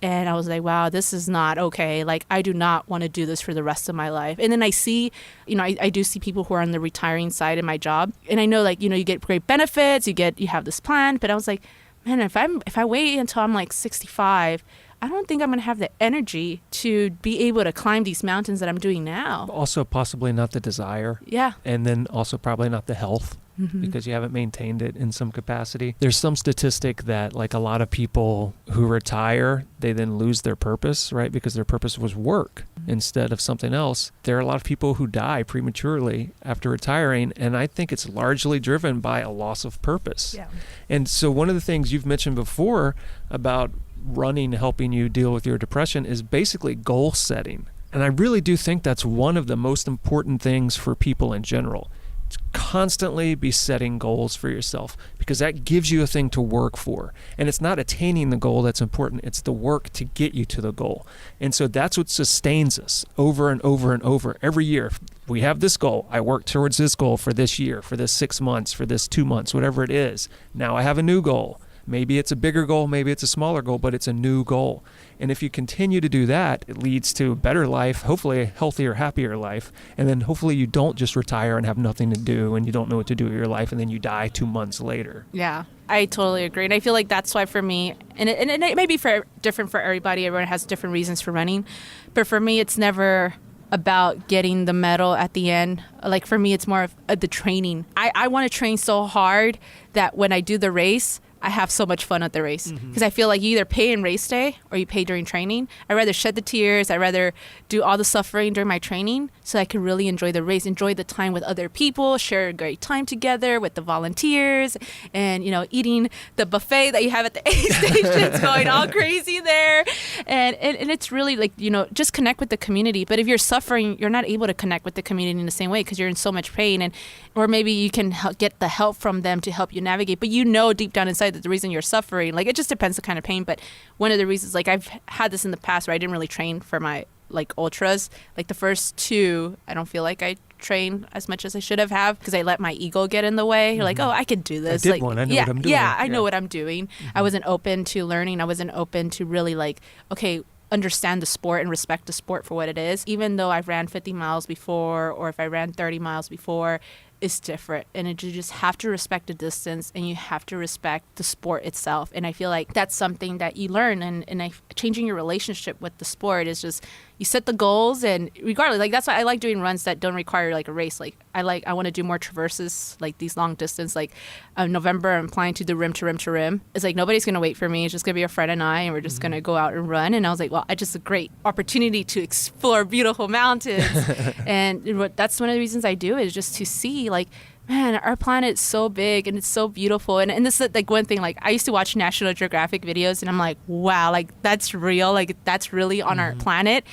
S2: And I was like, wow, this is not okay. Like, I do not want to do this for the rest of my life. And then I see, I do see people who are on the retiring side in my job. And I know, like, you get great benefits, you have this plan. But I was like, man, if I wait until I'm like 65, I don't think I'm going to have the energy to be able to climb these mountains that I'm doing now.
S1: Also, possibly not the desire.
S2: Yeah.
S1: And then also probably not the health, because you haven't maintained it in some capacity. There's some statistic that, like, a lot of people who retire, they then lose their purpose, right? Because their purpose was work instead of something else. There are a lot of people who die prematurely after retiring, and I think it's largely driven by a loss of purpose.
S2: Yeah.
S1: And so one of the things you've mentioned before about running helping you deal with your depression is basically goal setting. And I really do think that's one of the most important things for people in general. To constantly be setting goals for yourself, because that gives you a thing to work for. And it's not attaining the goal that's important, it's the work to get you to the goal. And so that's what sustains us over and over and over. Every year, if we have this goal, I work towards this goal for this year, for this 6 months, for this 2 months, whatever it is. Now I have a new goal. Maybe it's a bigger goal, maybe it's a smaller goal, but it's a new goal. And if you continue to do that, it leads to a better life, hopefully a healthier, happier life. And then hopefully you don't just retire and have nothing to do and you don't know what to do with your life and then you die 2 months later.
S2: Yeah, I totally agree. And I feel like that's why for me, and it may be different for everybody. Everyone has different reasons for running. But for me, it's never about getting the medal at the end. Like, for me, it's more of the training. I want to train so hard that when I do the race, I have so much fun at the race, because I feel like you either pay in race day or you pay during training. I'd rather shed the tears. I'd rather do all the suffering during my training so I can really enjoy the race, enjoy the time with other people, share a great time together with the volunteers, and, eating the buffet that you have at the aid stations, going all crazy there. And it's really like, just connect with the community. But if you're suffering, you're not able to connect with the community in the same way because you're in so much pain. Or maybe you can get the help from them to help you navigate. But deep down inside that the reason you're suffering, like, it just depends the kind of pain. But one of the reasons, like, I've had this in the past where I didn't really train for my, like, ultras. Like, the first two, I don't feel like I trained as much as I should have because I let my ego get in the way. You're like, oh, I can do this.
S1: I did one. I know what I'm doing.
S2: Yeah, I know what I'm doing. I wasn't open to learning. I wasn't open to really, like, okay, understand the sport and respect the sport for what it is. Even though I've ran 50 miles before, or if I ran 30 miles before, it's different. And you just have to respect the distance, and you have to respect the sport itself. And I feel like that's something that you learn, and changing your relationship with the sport is just, you set the goals, and regardless, like that's why I like doing runs that don't require like a race. Like I want to do more traverses, like these long distance. Like November, I'm flying to the rim to rim to rim. It's like nobody's gonna wait for me. It's just gonna be a friend and I, and we're just gonna go out and run. And I was like, well, it's just a great opportunity to explore beautiful mountains, and that's one of the reasons I do it, is just to see like, man, our planet is so big and it's so beautiful. And this is like one thing, like I used to watch National Geographic videos and I'm like, wow, like that's real. Like that's really on our planet.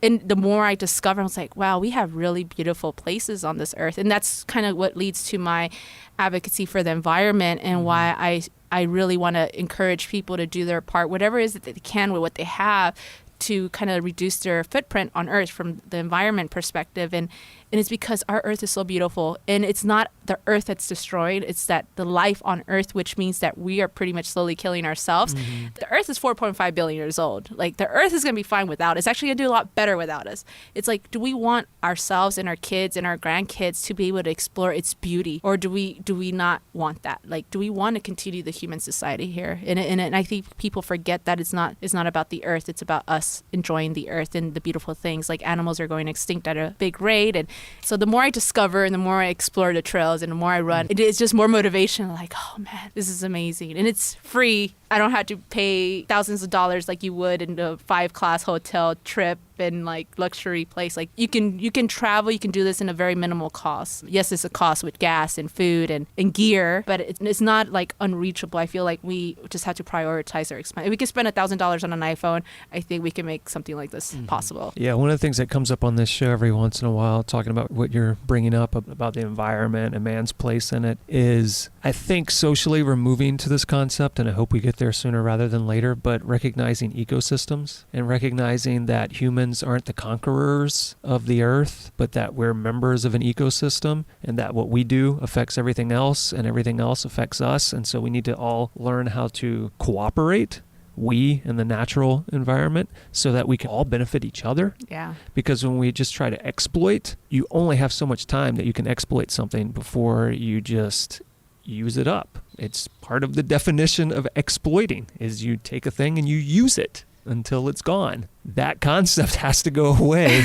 S2: And the more I discover, I was like, wow, we have really beautiful places on this earth. And that's kind of what leads to my advocacy for the environment and why I really want to encourage people to do their part, whatever it is that they can with what they have, to kind of reduce their footprint on Earth from the environment perspective. And it's because our Earth is so beautiful. And it's not the Earth that's destroyed. It's that the life on Earth, which means that we are pretty much slowly killing ourselves. The Earth is 4.5 billion years old. Like the Earth is going to be fine without us. It's actually going to do a lot better without us. It's like, do we want ourselves and our kids and our grandkids to be able to explore its beauty? Or do we not want that? Like, do we want to continue the human society here? And I think people forget that it's not about the Earth. It's about us enjoying the Earth and the beautiful things. Like animals are going extinct at a big rate. And so the more I discover and the more I explore the trails and the more I run, it's just more motivation. Like, oh man, this is amazing. And it's free. I don't have to pay thousands of dollars like you would in a 5-class hotel trip and like luxury place. Like you can travel, you can do this in a very minimal cost. Yes, it's a cost with gas and food and gear, but it's not like unreachable. I feel like we just have to prioritize our expense. If we can spend $1,000 on an iPhone, I think we can make something like this possible.
S1: Yeah, one of the things that comes up on this show every once in a while, talking about what you're bringing up about the environment and man's place in it, is I think socially we're moving to this concept, and I hope we get there sooner rather than later, but recognizing ecosystems and recognizing that humans aren't the conquerors of the earth, but that we're members of an ecosystem, and that what we do affects everything else and everything else affects us. And so we need to all learn how to cooperate, we and the natural environment, so that we can all benefit each other.
S2: Yeah. Because
S1: when we just try to exploit, you only have so much time that you can exploit something before you just use it up. It's part of the definition of exploiting, is you take a thing and you use it until it's gone. That concept has to go away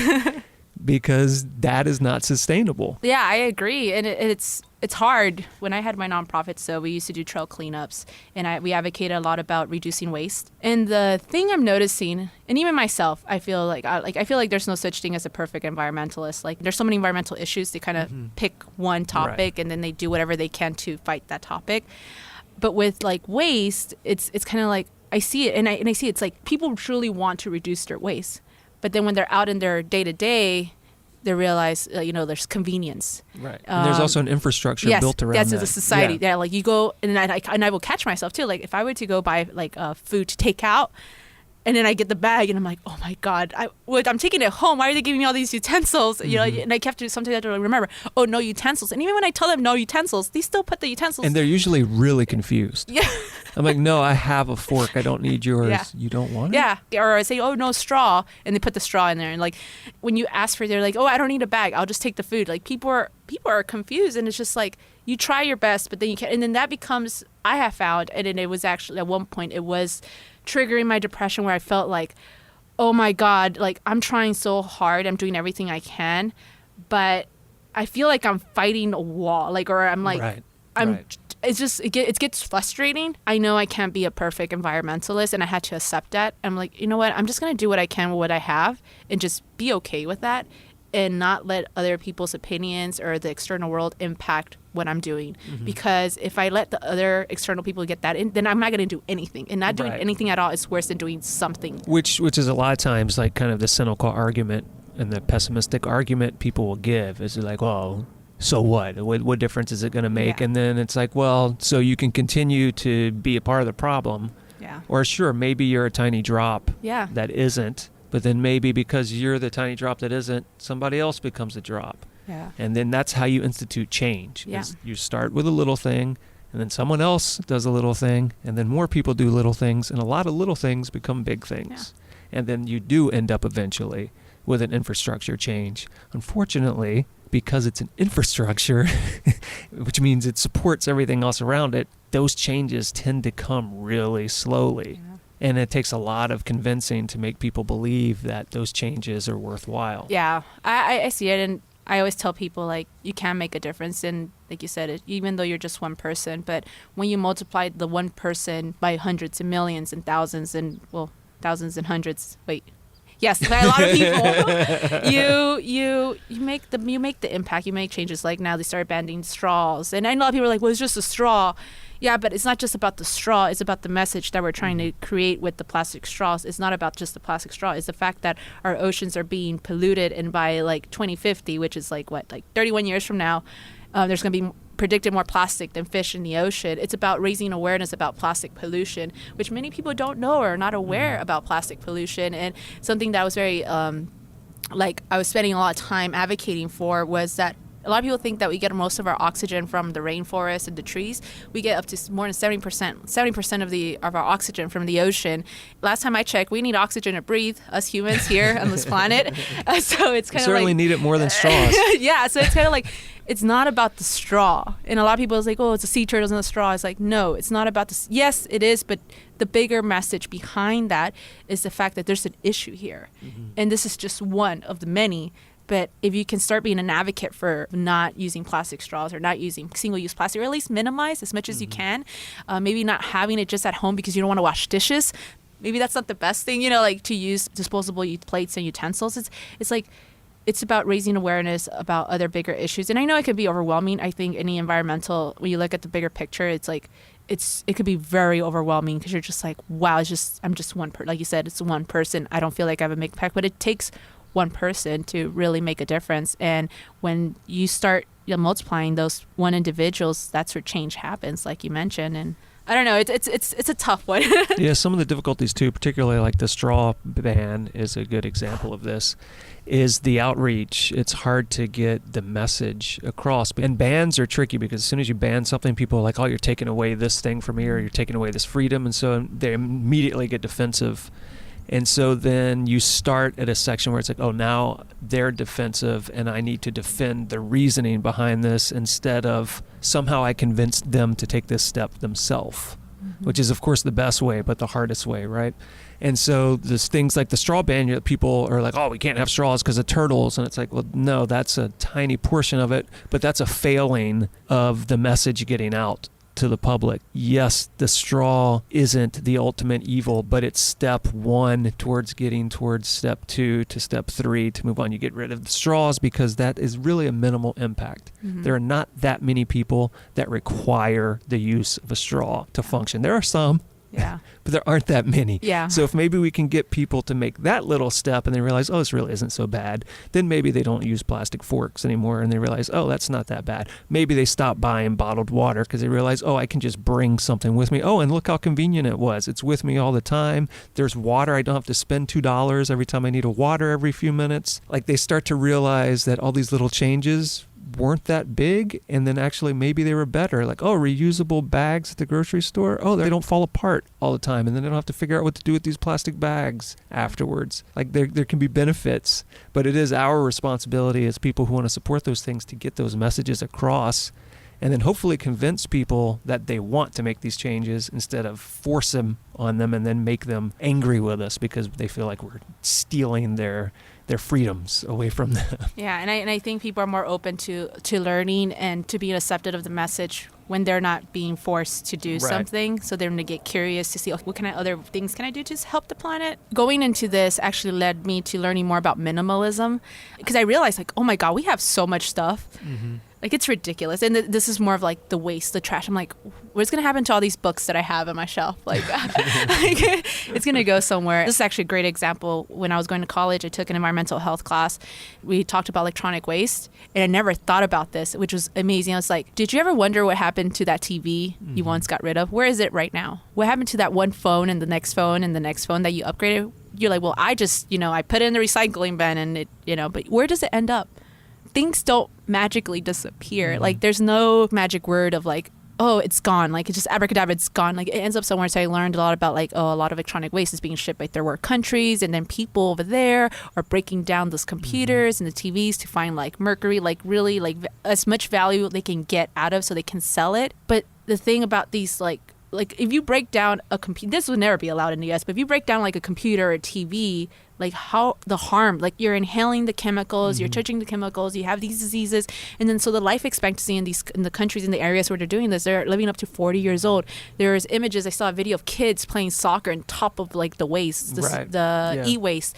S1: because that is not sustainable.
S2: Yeah, I agree. And it's hard. When I had my nonprofit, so we used to do trail cleanups, and we advocated a lot about reducing waste. And the thing I'm noticing, and even myself, I feel like there's no such thing as a perfect environmentalist. Like there's so many environmental issues. They kind of pick one topic, and then they do whatever they can to fight that topic. But with like waste, it's kind of like I see it, and I see it's like people truly want to reduce their waste, but then when they're out in their day to day, they realize, there's convenience.
S1: Right. And there's also an infrastructure built around that.
S2: Yes, that's a society. Yeah, like you go, and I will catch myself too. Like if I were to go buy like food to take out, and then I get the bag, and I'm like, oh my God, I'm taking it home. Why are they giving me all these utensils? And I have to sometimes remember, oh, no utensils. And even when I tell them no utensils, they still put the utensils.
S1: And they're usually really confused.
S2: Yeah.
S1: I'm like, no, I have a fork. I don't need yours. Yeah. You don't want it?
S2: Yeah. Or I say, oh, no straw. And they put the straw in there. And like when you ask for it, they're like, oh, I don't need a bag. I'll just take the food. Like people are confused. And it's just like, you try your best, but then you can't. And then that becomes, I have found, and then it was actually at one point, it was triggering my depression where I felt like, oh my God, like I'm trying so hard. I'm doing everything I can, but I feel like I'm fighting a wall. Like, or I'm like, it's just, it gets frustrating. I know I can't be a perfect environmentalist, and I had to accept that. I'm like, you know what? I'm just going to do what I can with what I have and just be okay with that, and not let other people's opinions or the external world impact what I'm doing. Because if I let the other external people get that in, then I'm not going to do anything. And not doing anything at all is worse than doing something.
S1: Which is a lot of times like kind of the cynical argument and the pessimistic argument people will give is like, well, so what? What difference is it going to make? Yeah. And then it's like, well, so you can continue to be a part of the problem.
S2: Yeah.
S1: Or sure, maybe you're a tiny drop that isn't. But then maybe because you're the tiny drop that isn't, somebody else becomes a drop.
S2: Yeah.
S1: And then that's how you institute change.
S2: Yeah.
S1: You start with a little thing, and then someone else does a little thing, and then more people do little things, and a lot of little things become big things. Yeah. And then you do end up eventually with an infrastructure change. Unfortunately, because it's an infrastructure, which means it supports everything else around it, those changes tend to come really slowly. Yeah. And it takes a lot of convincing to make people believe that those changes are worthwhile.
S2: Yeah, I see it. And I always tell people, like, you can make a difference. And like you said, even though you're just one person, but when you multiply the one person by hundreds and millions and thousands and, well, thousands and hundreds, yes, by a lot of people, you make the impact. You make changes. Like now they started banning straws, and I know people are like, well, it's just a straw. Yeah, but it's not just about the straw. It's about the message that we're trying to create with the plastic straws. It's not about just the plastic straw. It's the fact that our oceans are being polluted, and by like 2050, which is like 31 years from now, there's going to be predicted more plastic than fish in the ocean. It's about raising awareness about plastic pollution, which many people don't know or are not aware about plastic pollution. And something that was very, I was spending a lot of time advocating for was that a lot of people think that we get most of our oxygen from the rainforest and the trees. We get up to more than 70% of our oxygen from the ocean. Last time I checked, we need oxygen to breathe, us humans here on this planet. So it's kind of
S1: certainly need it more than straws.
S2: Yeah, so it's kind of like, it's not about the straw. And a lot of people is like, oh, it's a sea turtles in the straw. It's like, no, it's not about this. Yes, it is, but the bigger message behind that is the fact that there's an issue here. Mm-hmm. And this is just one of the many. But if you can start being an advocate for not using plastic straws or not using single-use plastic, or at least minimize as much as you can, maybe not having it just at home because you don't want to wash dishes. Maybe that's not the best thing, like to use disposable plates and utensils. It's about raising awareness about other bigger issues. And I know it could be overwhelming. I think any environmental, when you look at the bigger picture, it's like, it could be very overwhelming because you're just like, wow, I'm just one person. Like you said, it's one person. I don't feel like I have a big impact, but it takes one person to really make a difference. And when you start multiplying those one individuals, that's where change happens, like you mentioned. And I don't know, it's a tough one.
S1: Yeah, some of the difficulties too, particularly like the straw ban is a good example of this, is the outreach. It's hard to get the message across. And bans are tricky because as soon as you ban something, people are like, oh, you're taking away this thing from me, or you're taking away this freedom. And so they immediately get defensive. And so then you start at a section where it's like, oh, now they're defensive and I need to defend the reasoning behind this instead of somehow I convinced them to take this step themselves, which is, of course, the best way, but the hardest way, right? And so there's things like the straw ban, people are like, oh, we can't have straws because of turtles. And it's like, well, no, that's a tiny portion of it, but that's a failing of the message getting out to the public. Yes, the straw isn't the ultimate evil, but it's step one towards getting towards step 2 to step 3 to move on. You get rid of the straws because that is really a minimal impact. There are not that many people that require the use of a straw to function. There are some. Yeah. But there aren't that many. Yeah. So if maybe we can get people to make that little step and they realize, oh, this really isn't so bad, then maybe they don't use plastic forks anymore and they realize, oh, that's not that bad. Maybe they stop buying bottled water because they realize, oh, I can just bring something with me. Oh, and look how convenient it was. It's with me all the time. There's water. I don't have to spend $2 every time I need a water every few minutes. Like they start to realize that all these little changes weren't that big, and then actually maybe they were better. Like, oh, reusable bags at the grocery store, oh, they don't fall apart all the time, and then they don't have to figure out what to do with these plastic bags afterwards. Like there can be benefits, but it is our responsibility as people who want to support those things to get those messages across and then hopefully convince people that they want to make these changes instead of force them on them and then make them angry with us because they feel like we're stealing their freedoms away from them. Yeah, and I think people are more open to learning and to being accepted of the message when they're not being forced to do something. So they're going to get curious to see, what kind of other things can I do to help the planet? Going into this actually led me to learning more about minimalism because I realized, like, oh my God, we have so much stuff. Like, it's ridiculous. And this is more of like the waste, the trash. I'm like, what's going to happen to all these books that I have on my shelf? Like, it's going to go somewhere. This is actually a great example. When I was going to college, I took an environmental health class. We talked about electronic waste. And I never thought about this, which was amazing. I was like, did you ever wonder what happened to that TV you once got rid of? Where is it right now? What happened to that one phone and the next phone and the next phone that you upgraded? You're like, well, I just, I put it in the recycling bin and it, but where does it end up? Things don't magically disappear. Like, there's no magic word of like, oh, it's gone. Like, it's just abracadabra, it's gone. Like, it ends up somewhere. So I learned a lot about like, oh, a lot of electronic waste is being shipped by third world countries. And then people over there are breaking down those computers and the TVs to find like mercury, like really like as much value they can get out of so they can sell it. But the thing about these like
S2: like if you break down a computer, this would never be allowed in the US, but if you break down like a computer or a TV, like how the harm, like you're inhaling the chemicals, you're touching the chemicals, you have these diseases. And then so the life expectancy in the countries, in the areas where they're doing this, they're living up to 40 years old. There's images, I saw a video of kids playing soccer on top of like the waste, e-waste.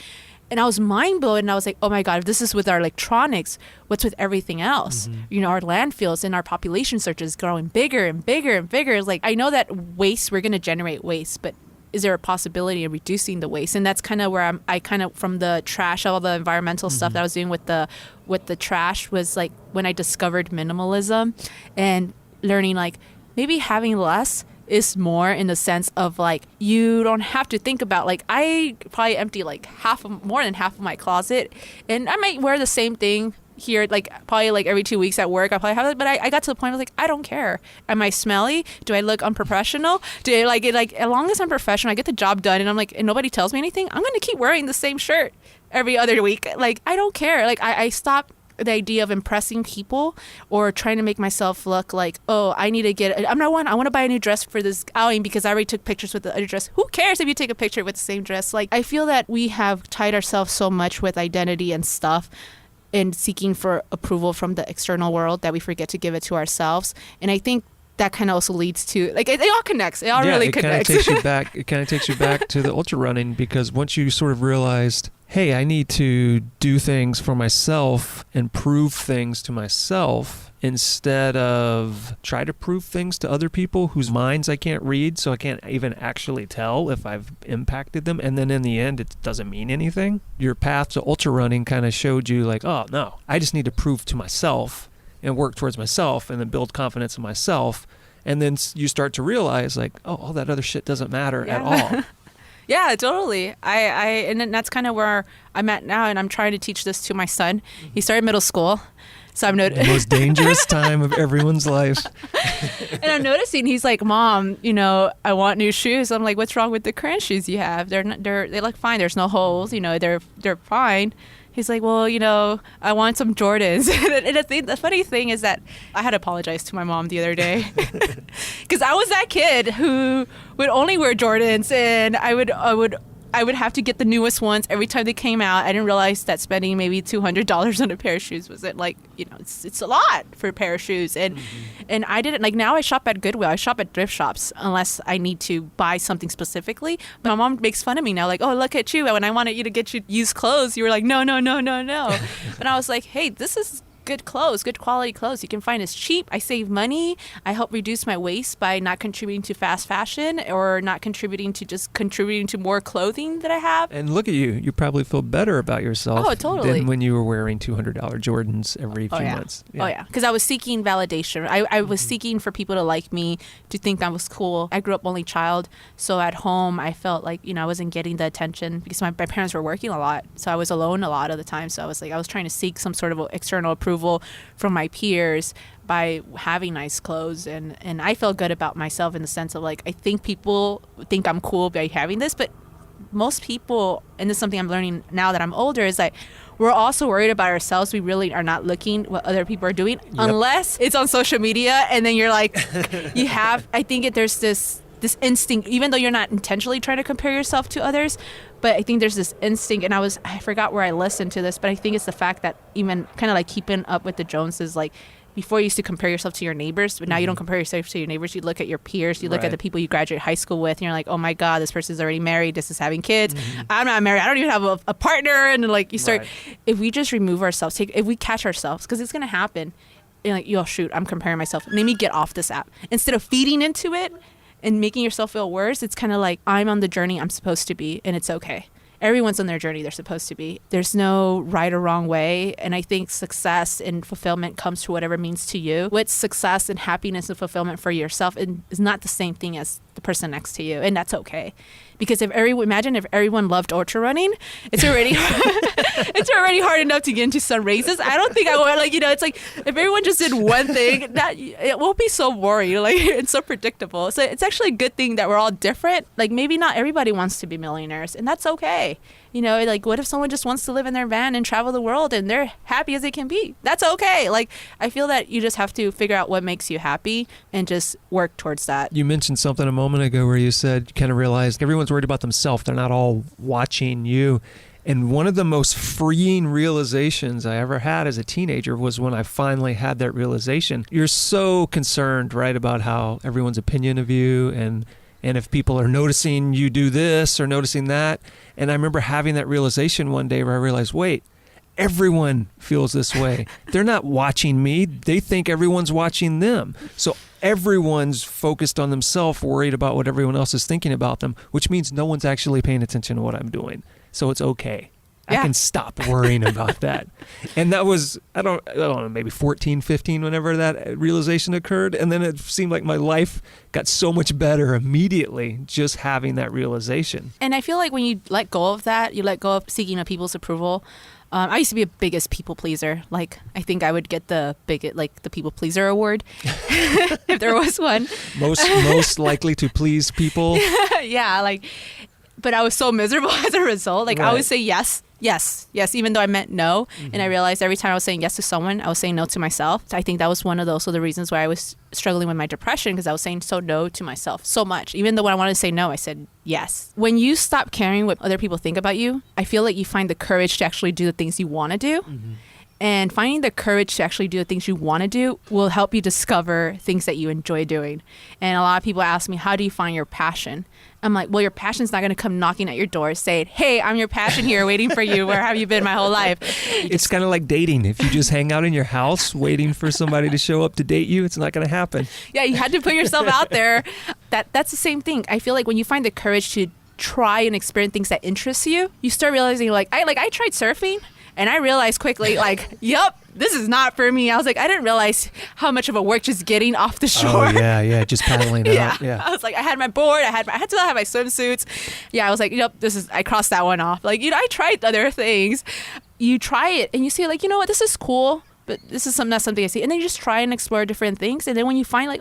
S2: And I was mind blown, and I was like, oh my God, if this is with our electronics, what's with everything else? You know, our landfills and our population surge is growing bigger and bigger and bigger. Like, I know that waste, we're going to generate waste, but is there a possibility of reducing the waste? And that's kind of where I kind of, from the trash, all the environmental stuff that I was doing with the trash, was like when I discovered minimalism and learning like maybe having less is more, in the sense of like you don't have to think about, like I probably empty like more than half of my closet, and I might wear the same thing here like probably like every 2 weeks at work. I probably have it, but I got to the point of like, I don't care. Am I smelly? Do I look unprofessional? Do I like it? Like, as long as I'm professional, I get the job done, and I'm like, and nobody tells me anything, I'm gonna keep wearing the same shirt every other week. Like, I don't care. Like, I stopped the idea of impressing people or trying to make myself look like, oh, I need to I want to buy a new dress for this outing because I already took pictures with the other dress. Who cares if you take a picture with the same dress? Like, I feel that we have tied ourselves so much with identity and stuff and seeking for approval from the external world that we forget to give it to ourselves. And I think that kind of also leads to, like, it all connects. It all really connects.
S1: It kind of takes you back to the ultra running, because once you sort of realized, hey, I need to do things for myself and prove things to myself instead of try to prove things to other people whose minds I can't read, so I can't even actually tell if I've impacted them. And then in the end, it doesn't mean anything. Your path to ultra running kind of showed you like, oh, no, I just need to prove to myself and work towards myself and then build confidence in myself. And then you start to realize like, oh, all that other shit doesn't matter at all.
S2: Yeah, totally. And then that's kind of where I'm at now, and I'm trying to teach this to my son. He started middle school, so I'm the
S1: most dangerous time of everyone's life.
S2: And I'm noticing he's like, Mom, you know, I want new shoes. I'm like, what's wrong with the current shoes you have? They look fine. There's no holes. You know, they're fine. He's like, well, you know, I want some Jordans. And the funny thing is that I had to apologize to my mom the other day because I was that kid who would only wear Jordans, and I would have to get the newest ones every time they came out. I didn't realize that spending maybe $200 on a pair of shoes wasn't like, you know, it's a lot for a pair of shoes. And and I didn't, like, now I shop at Goodwill. I shop at thrift shops unless I need to buy something specifically. But my mom makes fun of me now, like, oh, look at you. When I wanted you to get you used clothes, you were like, no. And I was like, hey, this is good clothes, good quality clothes. You can find it's cheap. I save money. I help reduce my waste by not contributing to fast fashion or not contributing to more clothing that I have.
S1: And look at you. You probably feel better about yourself than when you were wearing $200 Jordans every few months. Yeah.
S2: Oh, yeah. Because I was seeking validation. I was seeking for people to like me, to think I was cool. I grew up only child. So at home, I felt like, you know, I wasn't getting the attention because my parents were working a lot. So I was alone a lot of the time. So I was trying to seek some sort of external approval from my peers by having nice clothes, and I felt good about myself in the sense of like, I think people think I'm cool by having this, but most people, and this is something I'm learning now that I'm older, is like we're also worried about ourselves. We really are not looking what other people are doing unless it's on social media, and then you're like I think there's this instinct, even though you're not intentionally trying to compare yourself to others, but I think there's this instinct, and I forgot where I listened to this, but I think it's the fact that even kind of like keeping up with the Joneses, like before you used to compare yourself to your neighbors, but now you don't compare yourself to your neighbors. You look at your peers, you look at the people you graduate high school with, and you're like, oh my God, this person's already married, this is having kids. I'm not married, I don't even have a partner. And like you start, if we just remove ourselves, if we catch ourselves, because it's going to happen, and like, yo, shoot, I'm comparing myself. Let me get off this app. Instead of feeding into it and making yourself feel worse, it's kind of like, I'm on the journey I'm supposed to be, and it's okay. Everyone's on their journey they're supposed to be. There's no right or wrong way. And I think success and fulfillment comes to whatever it means to you. What's success and happiness and fulfillment for yourself is not the same thing as the person next to you. And that's okay. Because imagine if everyone loved ultra running, it's already it's already hard enough to get into some races. I don't think I would, like, it's like if everyone just did one thing, that it won't be so boring, like, it's so predictable. So it's actually a good thing that we're all different. Like, maybe not everybody wants to be millionaires, and that's okay. Like, what if someone just wants to live in their van and travel the world and they're happy as they can be? That's okay. Like, I feel that you just have to figure out what makes you happy and just work towards that.
S1: You mentioned something a moment ago where you said you kind of realized everyone's worried about themselves. They're not all watching you. And one of the most freeing realizations I ever had as a teenager was when I finally had that realization. You're so concerned, right, about how everyone's opinion of you and if people are noticing you do this or noticing that. And I remember having that realization one day where I realized, wait, everyone feels this way. They're not watching me. They think everyone's watching them. So everyone's focused on themselves, worried about what everyone else is thinking about them, which means no one's actually paying attention to what I'm doing. So it's okay.
S2: Yeah.
S1: I can stop worrying about that. And that was, I don't know, maybe 14, 15, whenever that realization occurred. And then it seemed like my life got so much better immediately just having that realization.
S2: And I feel like when you let go of that, you let go of seeking people's approval. I used to be a biggest people pleaser. Like, I think I would get the people pleaser award if there was one.
S1: Most likely to please people.
S2: Yeah, but I was so miserable as a result. Like, right. I would say yes, even though I meant no. Mm-hmm. And I realized every time I was saying yes to someone, I was saying no to myself. I think that was one of the reasons why I was struggling with my depression, because I was saying no to myself so much. Even though when I wanted to say no, I said yes. When you stop caring what other people think about you, I feel like you find the courage to actually do the things you want to do. Mm-hmm. And finding the courage to actually do the things you want to do will help you discover things that you enjoy doing. And a lot of people ask me, how do you find your passion? I'm like, well, your passion's not going to come knocking at your door saying, hey, I'm your passion here waiting for you. Where have you been my whole life?
S1: It's kind of like dating. If you just hang out in your house waiting for somebody to show up to date you, it's not going to happen.
S2: Yeah, you had to put yourself out there. That's the same thing. I feel like when you find the courage to try and experience things that interest you, you start realizing, I tried surfing. And I realized quickly, yep, this is not for me. I was like, I didn't realize how much of a work just getting off the shore.
S1: Oh, yeah, just paddling out. Yeah.
S2: I was like, I had my board, I had to have my swimsuits. Yeah, I was like, yep, I crossed that one off. I tried other things. You try it and you see, you know what, this is cool, but this is not something I see. And then you just try and explore different things. And then when you find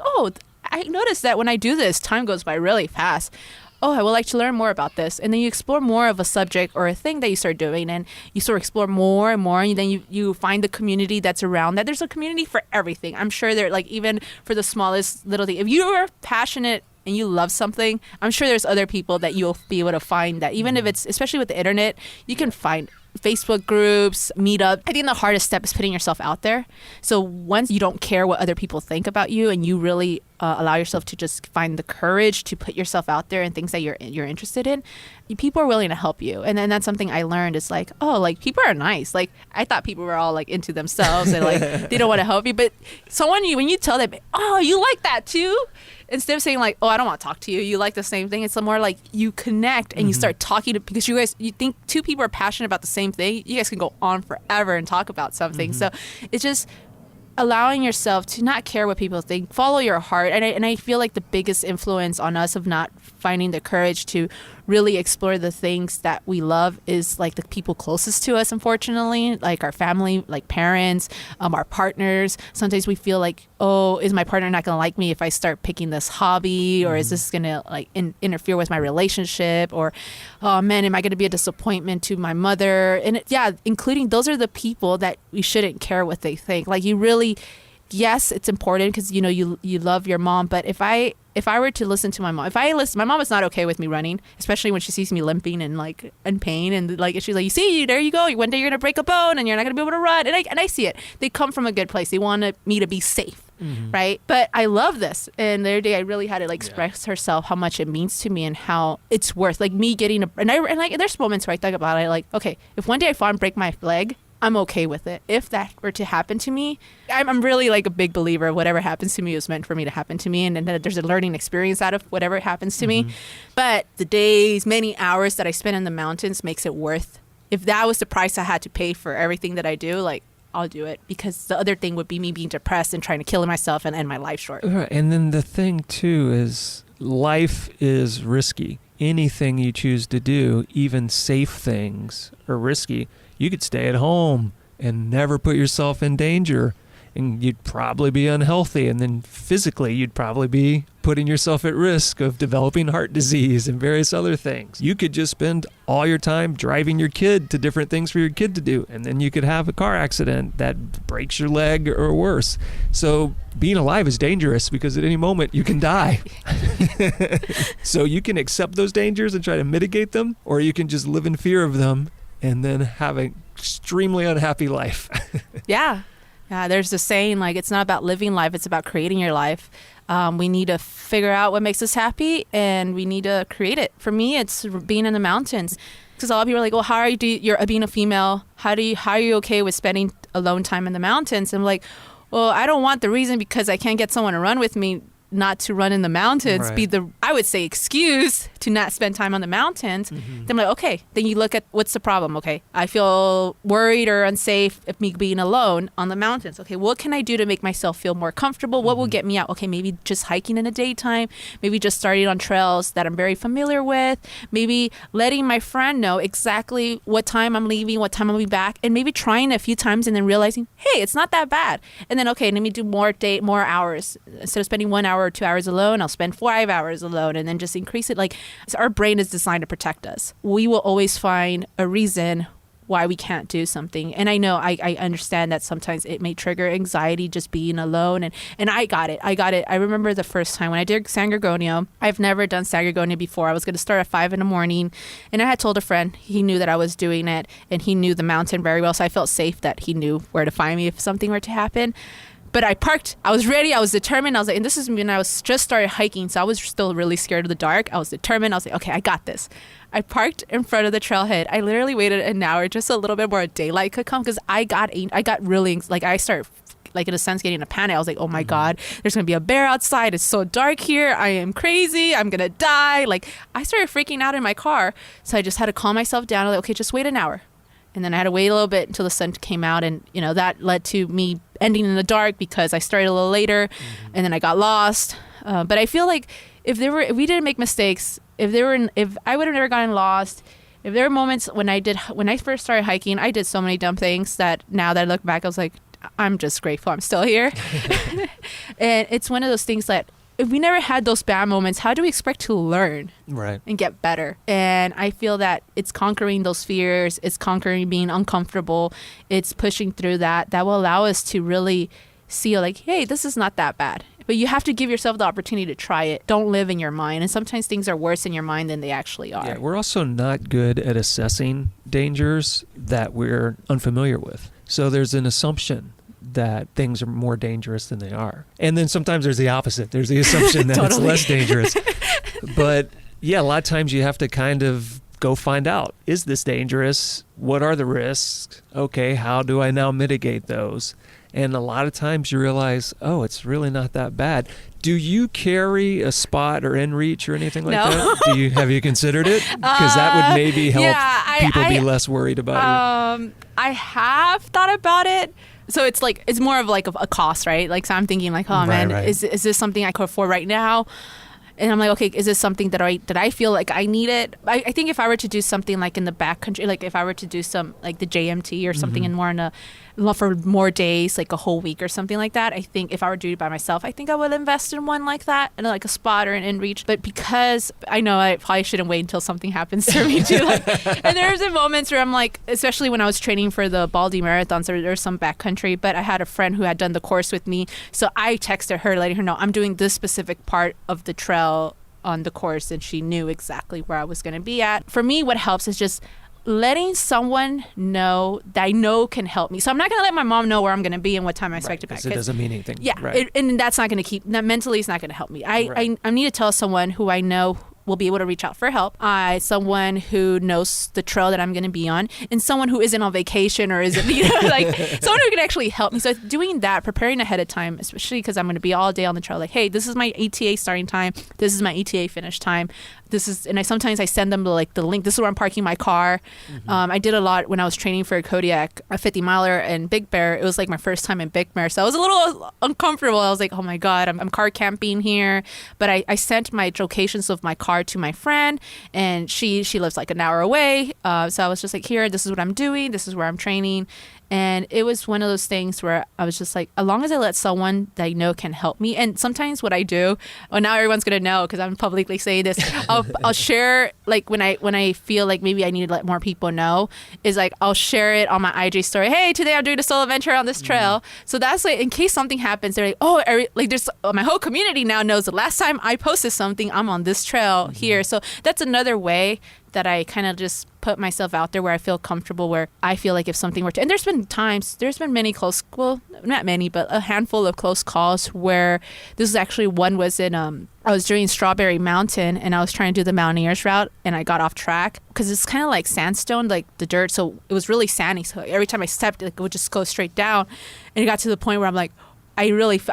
S2: I noticed that when I do this, time goes by really fast. Oh, I would like to learn more about this. And then you explore more of a subject or a thing that you start doing, and you sort of explore more and more, and then you find the community that's around that. There's a community for everything. I'm sure there, even for the smallest little thing. If you are passionate and you love something, I'm sure there's other people that you'll be able to find that. Even if it's, especially with the internet, you can find Facebook groups, meetup. I think the hardest step is putting yourself out there. So once you don't care what other people think about you, and you really allow yourself to just find the courage to put yourself out there and things that you're interested in, people are willing to help you. And then that's something I learned is people are nice. I thought people were all into themselves and they don't want to help you. But when you tell them, oh, you like that too? Instead of saying oh, I don't want to talk to you, you like the same thing, it's more you connect and you start talking because you think two people are passionate about the same thing, you guys can go on forever and talk about something. So it's just allowing yourself to not care what people think, follow your heart. And I feel like the biggest influence on us of not finding the courage to really explore the things that we love is the people closest to us, unfortunately, our family, parents, our partners. Sometimes we feel oh, is my partner not going to like me if I start picking this hobby, or is this going to interfere with my relationship, or oh man, am I going to be a disappointment to my mother? And including those are the people that we shouldn't care what they think. You really, yes, it's important because you love your mom, but if I were to listen to my mom, my mom is not okay with me running, especially when she sees me limping and in pain, and she's you see, there you go, one day you're gonna break a bone and you're not gonna be able to run, and I see it. They come from a good place. They want me to be safe, right? But I love this, and the other day I really had to express herself how much it means to me and how it's worth me getting there's moments where I think about it, okay, if one day I fall and break my leg, I'm okay with it. If that were to happen to me, I'm really a big believer of whatever happens to me is meant for me to happen to me, and then there's a learning experience out of whatever happens to me. But the days, many hours that I spend in the mountains makes it worth. If that was the price I had to pay for everything that I do, I'll do it, because the other thing would be me being depressed and trying to kill myself and end my life short.
S1: Right. And then the thing too is life is risky. anything you choose to do, even safe things, are risky. You could stay at home and never put yourself in danger, and you'd probably be unhealthy, and then physically you'd probably be putting yourself at risk of developing heart disease and various other things. You could just spend all your time driving your kid to different things for your kid to do, and then you could have a car accident that breaks your leg or worse. So being alive is dangerous because at any moment you can die. So you can accept those dangers and try to mitigate them, or you can just live in fear of them and then have an extremely unhappy life.
S2: Yeah. Yeah, there's the saying, like, it's not about living life, it's about creating your life. We need to figure out what makes us happy, and we need to create it. For me, it's being in the mountains. Because a lot of people are like, well, how are you're being a female, how are you okay with spending alone time in the mountains? And I'm like, well, I don't want the reason because I can't get someone to run with me not to run in the mountains
S1: Right.
S2: be the, I would say, excuse to not spend time on the mountains.
S1: Mm-hmm.
S2: Then I'm like, okay, then you look at what's the problem. Okay, I feel worried or unsafe if me being alone on the mountains. Okay, what can I do to make myself feel more comfortable? What will get me out? Okay, maybe just hiking in the daytime, maybe just starting on trails that I'm very familiar with, maybe letting my friend know exactly what time I'm leaving, what time I'll be back, and maybe trying a few times and then realizing, hey, it's not that bad. And then, okay, let me do more hours. Instead of spending 1 hour or 2 hours alone, I'll spend 5 hours alone, and then just increase it. Like, our brain is designed to protect us. We will always find a reason why we can't do something. And I know, I understand that sometimes it may trigger anxiety just being alone. And I got it. I remember the first time when I did San Gorgonio. I've never done San Gorgonio before. I was going to start at 5 a.m. and I had told a friend, he knew that I was doing it, and he knew the mountain very well. So I felt safe that he knew where to find me if something were to happen. But I parked. I was ready. I was determined. I was like, and this is when I was just started hiking. So I was still really scared of the dark. I was determined. I was like, okay, I got this. I parked in front of the trailhead. I literally waited an hour just a little bit more daylight could come because I got really, like, I started, like, in a sense, getting a panic. I was like, oh my God, there's going to be a bear outside. It's so dark here. I am crazy. I'm going to die. Like, I started freaking out in my car. So I just had to calm myself down. I was like, okay, just wait an hour. And then I had to wait a little bit until the sun came out. And, you know, that led to me ending in the dark because I started a little later and then I got lost. But I feel like if we didn't make mistakes, if I would have never gotten lost, if there were moments when I first started hiking, I did so many dumb things that now that I look back, I was like, I'm just grateful I'm still here. And it's one of those things that if we never had those bad moments, how do we expect to learn and get better? And I feel that it's conquering those fears. It's conquering being uncomfortable. It's pushing through that will allow us to really see, like, hey, this is not that bad. But you have to give yourself the opportunity to try it. Don't live in your mind. And sometimes things are worse in your mind than they actually are.
S1: Yeah, we're also not good at assessing dangers that we're unfamiliar with. So there's an assumption that things are more dangerous than they are. And then sometimes there's the opposite. There's the assumption that it's less dangerous. But yeah, a lot of times you have to kind of go find out, is this dangerous? What are the risks? Okay, how do I now mitigate those? And a lot of times you realize, oh, it's really not that bad. Do you carry a spot or inReach or anything like that? Have you considered it? Because that would maybe help people be less worried about you.
S2: I have thought about it. So it's like, it's more of like a cost, right? Like, so I'm thinking like, oh man, is this something I could afford right now? And I'm like, okay, is this something that I feel like I need it? I think if I were to do something like in the backcountry, like if I were to do some like the JMT or something in more for more days, like a whole week or something like that, I think if I were to do it by myself, I think I would invest in one like that, and like a spot or an inReach. But because I know I probably shouldn't wait until something happens to me too. And there's moments where I'm like, especially when I was training for the Baldy marathons, there's some backcountry, but I had a friend who had done the course with me, so I texted her letting her know I'm doing this specific part of the trail on the course, and she knew exactly where I was going to be at. For me, what helps is just letting someone know that I know can help me. So I'm not going to let my mom know where I'm going to be and what time I expect to back.
S1: Because it doesn't mean anything.
S2: Yeah, and that's not going to mentally it's not going to help me. I need to tell someone who I know will be able to reach out for help. Someone who knows the trail that I'm going to be on, and someone who isn't on vacation or isn't, like someone who can actually help me. So doing that, preparing ahead of time, especially because I'm going to be all day on the trail. Like, hey, this is my ETA starting time. This is my ETA finish time. sometimes I send them the link. This is where I'm parking my car. I did a lot when I was training for a Kodiak, a 50 miler in Big Bear. It was like my first time in Big Bear, so I was a little uncomfortable. I was like, oh my God, I'm car camping here. But I sent my locations of my car to my friend, and she lives like an hour away. So I was just like, here, this is what I'm doing. This is where I'm training. And it was one of those things where I was just like, as long as I let someone that I know can help me. And sometimes what I do, now everyone's going to know because I'm publicly saying this, I'll share, like when I feel like maybe I need to let more people know, is like I'll share it on my IG story. Hey, today I'm doing a solo adventure on this trail. So that's like, in case something happens, they're like, oh, there's my whole community now knows the last time I posted something, I'm on this trail here. So that's another way that I kind of just put myself out there where I feel comfortable, where I feel like if something were to, and there's been many close, well, not many, but a handful of close calls where this is actually one was in, I was doing Strawberry Mountain and I was trying to do the Mountaineers route and I got off track because it's kind of like sandstone, like the dirt. So it was really sandy. So every time I stepped, it would just go straight down. And it got to the point where I'm like, I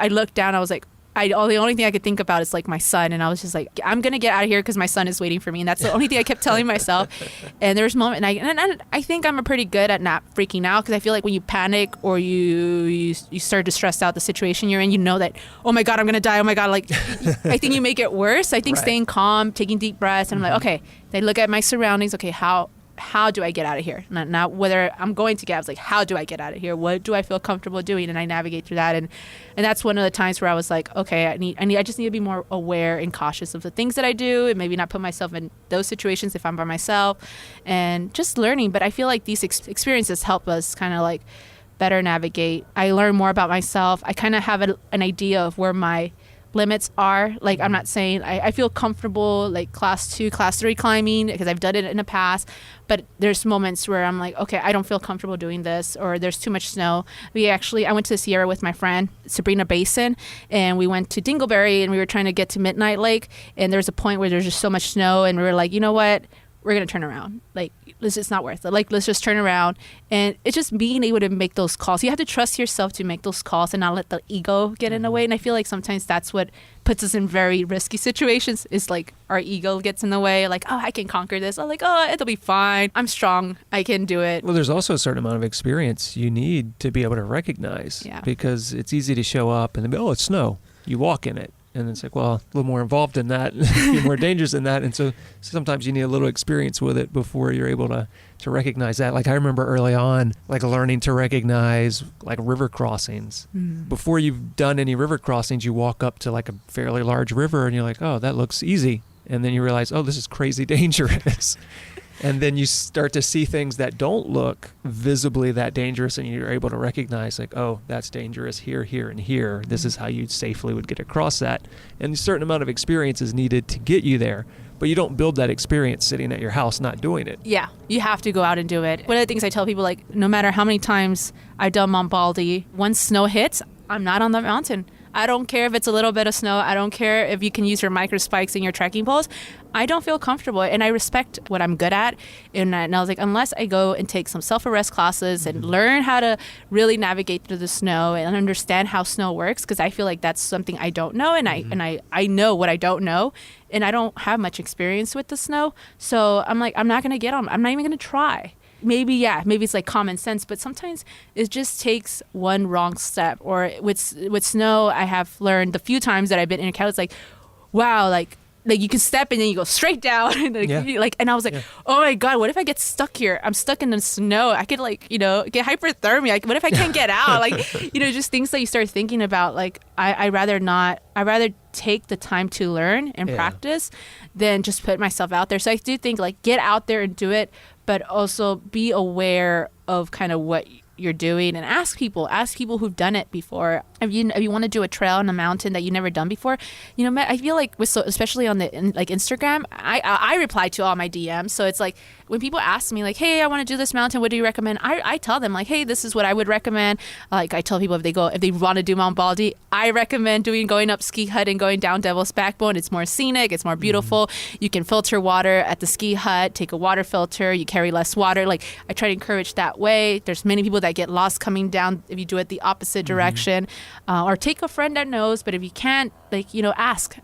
S2: looked down, I was like, the only thing I could think about is like my son, and I was just like, I'm gonna get out of here because my son is waiting for me, and that's the only thing I kept telling myself. And there was a moment, and I think I'm pretty good at not freaking out, because I feel like when you panic or you start to stress out the situation you're in, you know that, oh my God, I'm gonna die, oh my God, like I think you make it worse. I think staying calm, taking deep breaths, and I'm like, okay, they look at my surroundings, okay, how do I get out of here? Not whether I'm going to get, I was like, how do I get out of here? What do I feel comfortable doing? And I navigate through that. And that's one of the times where I was like, okay, I just need to be more aware and cautious of the things that I do, and maybe not put myself in those situations if I'm by myself, and just learning. But I feel like these experiences help us kind of like better navigate. I learn more about myself. I kind of have an idea of where my limits are. Like, I'm not saying I feel comfortable like class 2, class 3 climbing because I've done it in the past, but there's moments where I'm like, okay, I don't feel comfortable doing this, or there's too much snow. I went to the Sierra with my friend Sabrina Basin, and we went to Dingleberry, and we were trying to get to Midnight Lake, and there's a point where there's just so much snow, and we were like, you know what, we're gonna turn around. Like, it's not worth it. Like, let's just turn around. And it's just being able to make those calls. You have to trust yourself to make those calls and not let the ego get in the way. And I feel like sometimes that's what puts us in very risky situations, is like our ego gets in the way. Like, oh, I can conquer this. I'm like, oh, it'll be fine. I'm strong. I can do it.
S1: Well, there's also a certain amount of experience you need to be able to recognize.
S2: Yeah.
S1: Because it's easy to show up and then be, oh, it's snow. You walk in it. And it's like, well, a little more involved in that, a few more dangers than that. And so sometimes you need a little experience with it before you're able to recognize that. Like, I remember early on, like learning to recognize like river crossings. Before you've done any river crossings, you walk up to like a fairly large river and you're like, oh, that looks easy. And then you realize, oh, this is crazy dangerous. And then you start to see things that don't look visibly that dangerous, and you're able to recognize like, oh, that's dangerous here, here, and here. This is how you safely would get across that. And a certain amount of experience is needed to get you there. But you don't build that experience sitting at your house not doing it.
S2: Yeah, you have to go out and do it. One of the things I tell people, like, no matter how many times I've done Mount Baldy, once snow hits, I'm not on the mountain. I don't care if it's a little bit of snow. I don't care if you can use your micro spikes and your trekking poles. I don't feel comfortable, and I respect what I'm good at. And I was like, unless I go and take some self-arrest classes and learn how to really navigate through the snow and understand how snow works, because I feel like that's something I don't know, and I know what I don't know, and I don't have much experience with the snow. So I'm like, I'm not going to get on. I'm not even going to try. Maybe it's like common sense, but sometimes it just takes one wrong step. Or with snow, I have learned the few times that I've been in a cat, it's like, wow, like you can step and then you go straight down. And and I was like, oh my God, what if I get stuck here? I'm stuck in the snow. I could get hypothermia. Like, what if I can't get out? Like, just things that you start thinking about. Like, I'd rather take the time to learn and practice than just put myself out there. So I do think, like, get out there and do it, but also be aware of kind of what you're doing, and ask people who've done it before. If you want to do a trail on a mountain that you've never done before, I feel like especially on like Instagram, I reply to all my DMs. So it's like, when people ask me like, hey, I want to do this mountain, what do you recommend? I tell them like, hey, this is what I would recommend. Like, I tell people if they want to do Mount Baldy, I recommend going up Ski Hut and going down Devil's Backbone. It's more scenic, it's more beautiful. You can filter water at the ski hut, take a water filter, you carry less water. Like, I try to encourage that way. There's many people that get lost coming down if you do it the opposite direction, or take a friend that knows. But if you can't, ask.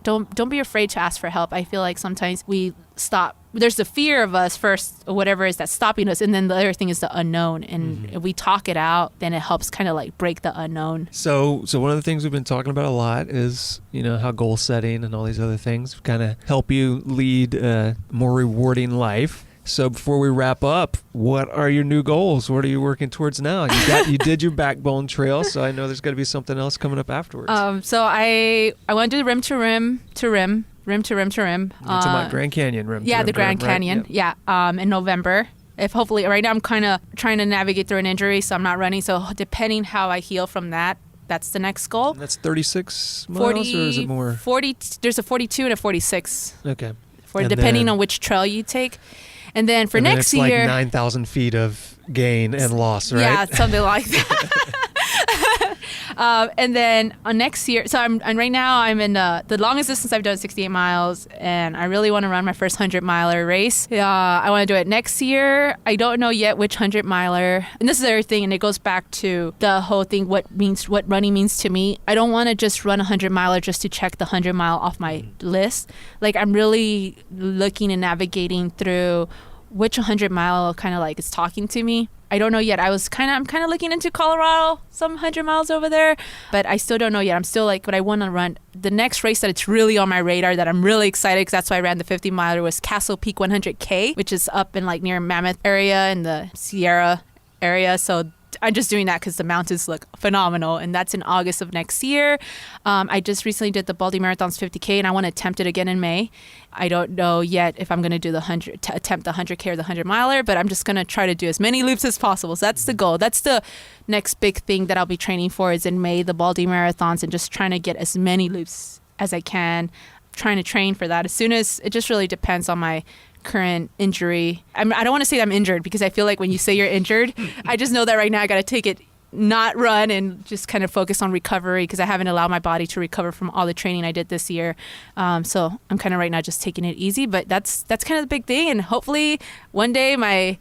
S2: Don't be afraid to ask for help. I feel like sometimes we stop. There's the fear of us first, or whatever is that's stopping us. And then the other thing is the unknown. And if we talk it out, then it helps kind of like break the unknown.
S1: So one of the things we've been talking about a lot is, how goal setting and all these other things kind of help you lead a more rewarding life. So before we wrap up, what are your new goals? What are you working towards now? You did your backbone trail, so I know there's got to be something else coming up afterwards.
S2: So I want to do rim to rim to rim. Rim to rim to rim.
S1: It's about Grand Canyon rim.
S2: Yeah,
S1: to rim,
S2: the Grand Canyon. Right? Yeah. In November. If hopefully, right now I'm kind of trying to navigate through an injury, so I'm not running. So depending how I heal from that, that's the next goal.
S1: And that's 36 miles, or is it more?
S2: 40. There's a 42 and a 46.
S1: Okay.
S2: Depending on which trail you take. And then for next year,
S1: it's like 9,000 feet of gain and loss, right?
S2: Yeah, something like that. And then next year, so I'm in the longest distance I've done 68 miles, and I really want to run my first 100-miler race. I want to do it next year. I don't know yet which 100-miler, and this is everything, and it goes back to the whole thing, what running means to me. I don't want to just run a 100-miler just to check the 100-mile off my list. Like, I'm really looking and navigating through which 100-mile kind of like is talking to me. I don't know yet. I'm kind of looking into Colorado, some 100 miles over there, but I still don't know yet. I'm still like, but I want to run the next race that it's really on my radar that I'm really excited, because that's why I ran the 50-miler, was Castle Peak 100K, which is up in like near Mammoth area in the Sierra area. So I'm just doing that because the mountains look phenomenal, and that's in August of next year. I just recently did the Baldy Marathon's 50K, and I want to attempt it again in May. I don't know yet if I'm going to do attempt the 100K or the 100-miler, but I'm just going to try to do as many loops as possible. So that's the goal. That's the next big thing that I'll be training for, is in May, the Baldy Marathons, and just trying to get as many loops as I can. Trying to train for that. As soon as, it just really depends on my current injury. I don't want to say I'm injured, because I feel like when you say you're injured, I just know that right now I got to take it, not run, and just kind of focus on recovery, because I haven't allowed my body to recover from all the training I did this year. So I'm kind of right now just taking it easy, but that's kind of the big thing. And hopefully one day my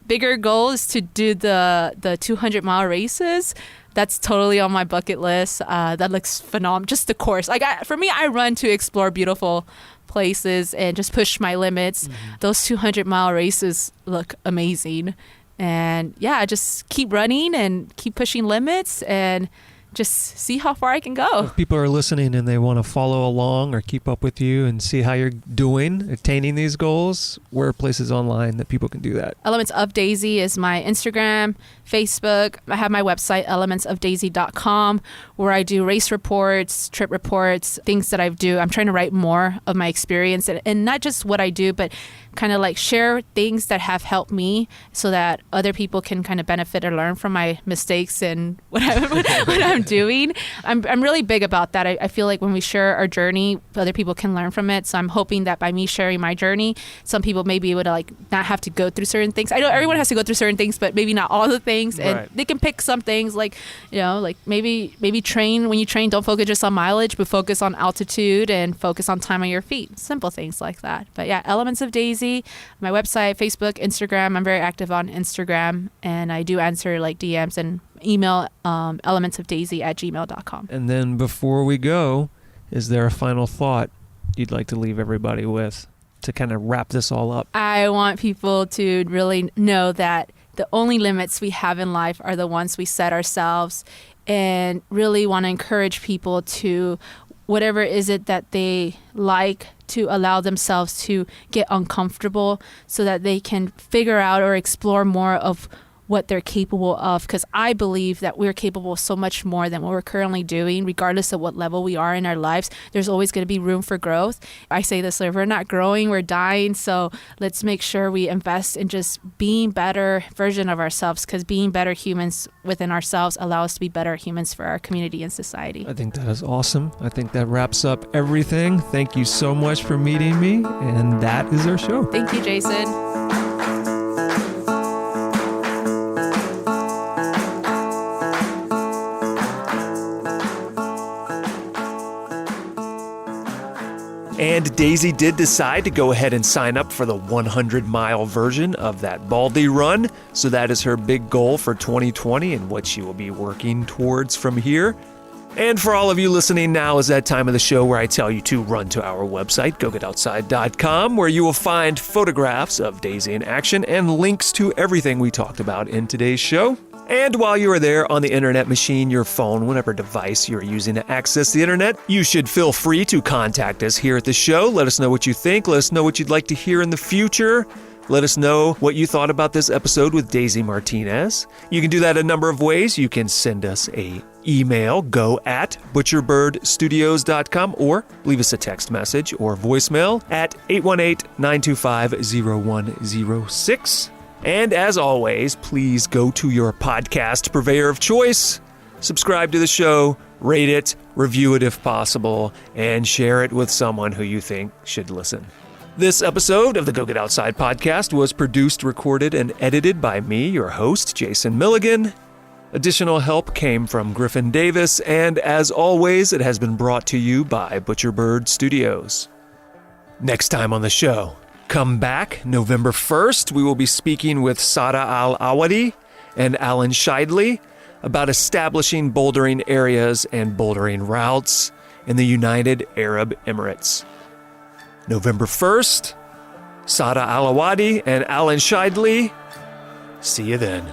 S2: bigger goal is to do the 200-mile races. That's totally on my bucket list. That looks phenomenal. Just the course. For me, I run to explore beautiful places and just push my limits. Those 200-mile races look amazing. And yeah, just keep running and keep pushing limits and just see how far I can go.
S1: If people are listening and they want to follow along or keep up with you and see how you're doing, attaining these goals, where are places online that people can do that?
S2: Elements of Daisy is my Instagram, Facebook. I have my website, elementsofdaisy.com, where I do race reports, trip reports, things that I do. I'm trying to write more of my experience, and not just what I do, but kind of like share things that have helped me, so that other people can kind of benefit or learn from my mistakes and what I'm doing. I'm really big about that. I feel like when we share our journey, other people can learn from it. So I'm hoping that by me sharing my journey, some people may be able to like not have to go through certain things. I know everyone has to go through certain things, but maybe not all the things. And
S1: right.
S2: They can pick some things, like, like maybe train. When you train, don't focus just on mileage, but focus on altitude and focus on time on your feet. Simple things like that. But yeah, Elements of Daisy, my website, Facebook, Instagram. I'm very active on Instagram, and I do answer like DMs and email elementsofdaisy@gmail.com.
S1: And then before we go, is there a final thought you'd like to leave everybody with to kind of wrap this all up?
S2: I want people to really know that the only limits we have in life are the ones we set ourselves, and really want to encourage people to, whatever is it that they like, to allow themselves to get uncomfortable so that they can figure out or explore more of what they're capable of, because I believe that we're capable of so much more than what we're currently doing, regardless of what level we are in our lives. There's always going to be room for growth. I say this, if we're not growing, we're dying. So let's make sure we invest in just being better version of ourselves, because being better humans within ourselves allow us to be better humans for our community and society.
S1: I think that is awesome. I think that wraps up everything. Thank you so much for meeting me, and that is our show.
S2: Thank you, Jason.
S1: And Daisy did decide to go ahead and sign up for the 100-mile version of that Baldy run, so that is her big goal for 2020 and what she will be working towards from here. And for all of you listening, now is that time of the show where I tell you to run to our website, gogetoutside.com, where you will find photographs of Daisy in action and links to everything we talked about in today's show. And while you are there on the internet machine, your phone, whatever device you're using to access the internet, you should feel free to contact us here at the show. Let us know what you think. Let us know what you'd like to hear in the future. Let us know what you thought about this episode with Daisy Martinez. You can do that a number of ways. You can send us an email, go@butcherbirdstudios.com, or leave us a text message or voicemail at 818-925-0106. And as always, please go to your podcast purveyor of choice, subscribe to the show, rate it, review it if possible, and share it with someone who you think should listen. This episode of the Go Get Outside podcast was produced, recorded, and edited by me, your host, Jason Milligan. Additional help came from Griffin Davis, and as always, it has been brought to you by Butcherbird Studios. Next time on the show, come back November 1st, we will be speaking with Sada Al-Awadi and Alan Scheidley about establishing bouldering areas and bouldering routes in the United Arab Emirates. November 1st, Sada Al-Awadi and Alan Scheidley. See you then.